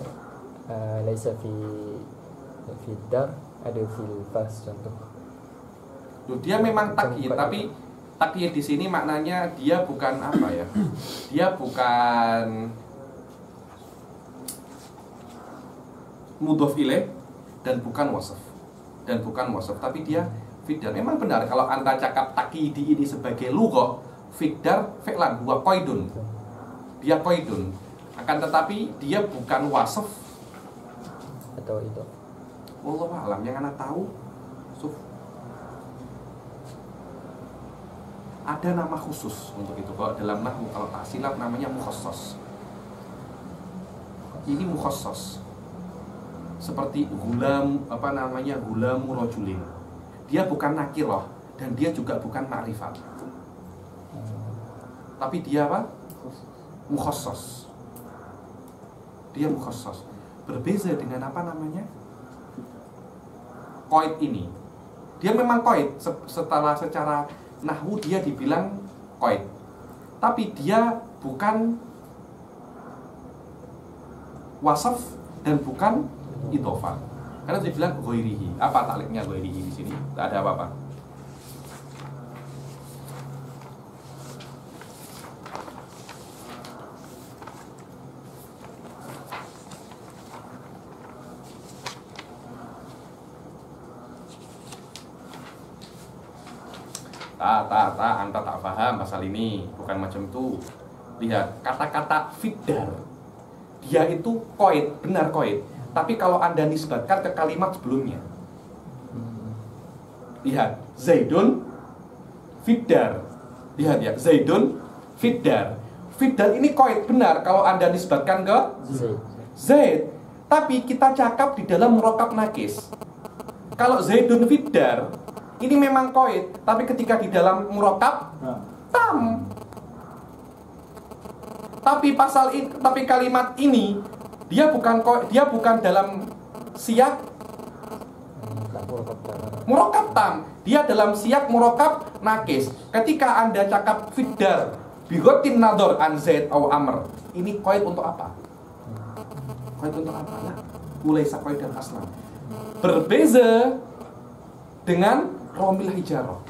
laisa fi fiddar, ada fil fas contoh. Loh, dia memang takyid, tapi takyid di sini maknanya dia bukan apa ya? Dia bukan mudhof ilaih dan bukan wasf. Tapi dia fiddar. Memang benar kalau Anda cakap takyidi ini sebagai lughah, fiddar fi'lan huwa qaidun. Dia qaidun. Akan tetapi dia bukan wasf Atau itu. wallahu alam. Yang Anda tahu ada nama khusus untuk itu. Kalau dalam nahwu, kalau tak silap namanya mukhassas. Ini mukhassas. Seperti gulam, gulamu rajulin. Dia bukan nakirah dan dia juga bukan ma'rifat. Tapi dia apa? Mukhassas. Dia mukhassas. Berbeza dengan apa namanya? Qaid ini. Dia memang qaid, secara nahwu dia dibilang qaid. Tapi dia bukan wasaf dan bukan idhofah. Karena dia bilang ghairihi. Apa takliknya ghairihi di sini? Tidak ada apa-apa. Anta tak paham pasal ini. Bukan macam itu. Lihat, kata-kata fiddar, dia itu qaid, benar qaid. Tapi kalau Anda nisbatkan ke kalimat sebelumnya, lihat, Zaidun fiddar. Lihat ya, Zaidun fiddar. Fiddar ini qaid, benar kalau Anda nisbatkan ke Zaid. Tapi kita cakap di dalam murokab nakis. Kalau Zaidun fiddar, ini memang qaid, tapi ketika di dalam murokab tam. Tapi kalimat ini dia bukan dalam siyak murokab tam. Dia dalam siyak murokab nakis. Ketika Anda cakap fiddar bigotin nador an Zaid au Amr, ini qaid untuk apa? Qaid untuk apa? Nah, mulai qaid dan aslam. Berbeza dengan romil hijarah.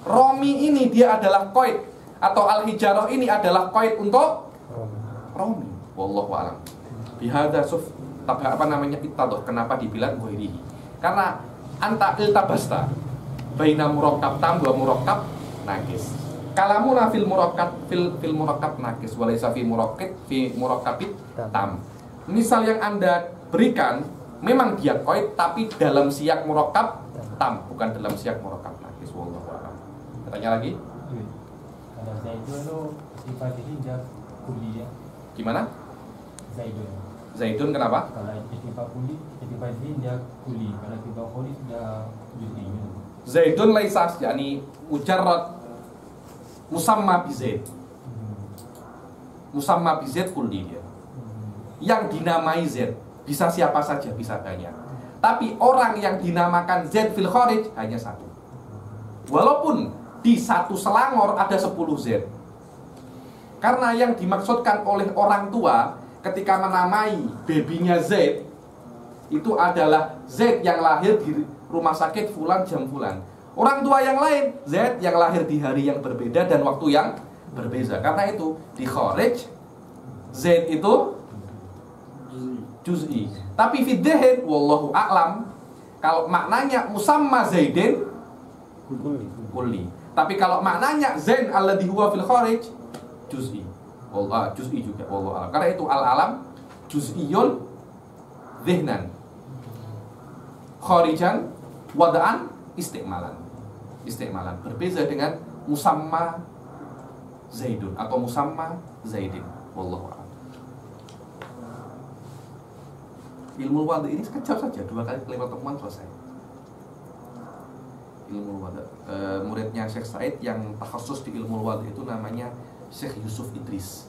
Romi ini dia adalah qaid, atau al-hijarah ini adalah qaid untuk romi. Wallahu a'lam. Bihadza ittadah. Kenapa dibilang ghairihi? Karena anta iltabasta baina murakkab tam wa murakkab nakis. Kalamuna fil murakkab nakis wa laysa fi murakkabit tam. Misal yang Anda berikan memang dia qaid, tapi dalam siyak murakkab tam, bukan dalam siyak murakkab nakis. Wallahu a'lam. Tanya lagi? Kalau Zaidun itu sifat dia kuliah. Gimana? Zaidun kenapa? Kalau sifat dia kuli. Kalau sifat kuli dia juz'i. Zaidun laisa yani mujarrad musamma bi Zaid. Musamma bi Zaid kulli dia. Yang dinamai Zaid bisa siapa saja, bisa banyak. Tapi orang yang dinamakan Zaid fil kharij hanya satu. Walaupun di satu Selangor ada 10 Z. Karena yang dimaksudkan oleh orang tua ketika menamai babynya Z itu adalah Z yang lahir di rumah sakit fulan jam fulan. Orang tua yang lain Z yang lahir di hari yang berbeda dan waktu yang berbeda. Karena itu di kharij Z itu juz'i. Tapi fi dzahir wallahu a'lam, kalau maknanya musamma Zaidin kulli. Tapi kalau maknanya Zain alladhi huwa fil kharij juz'i. Wallah, juz'i juga wallahu a'lam. Karena itu al-alam juz'iyun dhihnan, kharijan wada'an istimalan. Berbeza dengan musamma Zaidun atau musamma Zaidin. Wallahu a'lam. Ilmu wadi ini sekejap saja, 2 kali kelima pertemuan selesai. Ilmu wadi, muridnya Syekh Said yang takhasus di ilmu wadi itu namanya Syekh Yusuf Idris.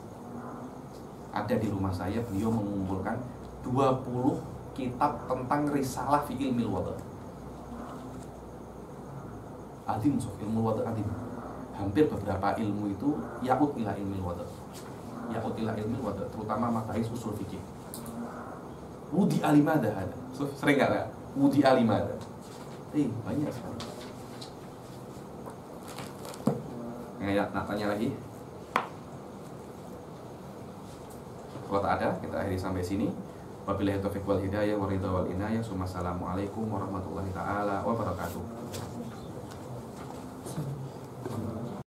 Ada di rumah saya, beliau mengumpulkan 20 kitab tentang risalah fi ilmi wadi. Adim, sof, ilmu wada adim. Hampir beberapa ilmu itu ya'ud ila ilmu wada. Ya'ud ila ilmu wada, terutama mabahis usul fikih. Wudi alimada ada. Sering enggak lah? Wudi alimada. Banyak sekali. Nak tanya lagi? Kalau tak ada, kita akhiri sampai sini. Wabillahi taufiq wal hidayah wa ridha wal inayah. Assalamualaikum warahmatullahi taala wabarakatuh.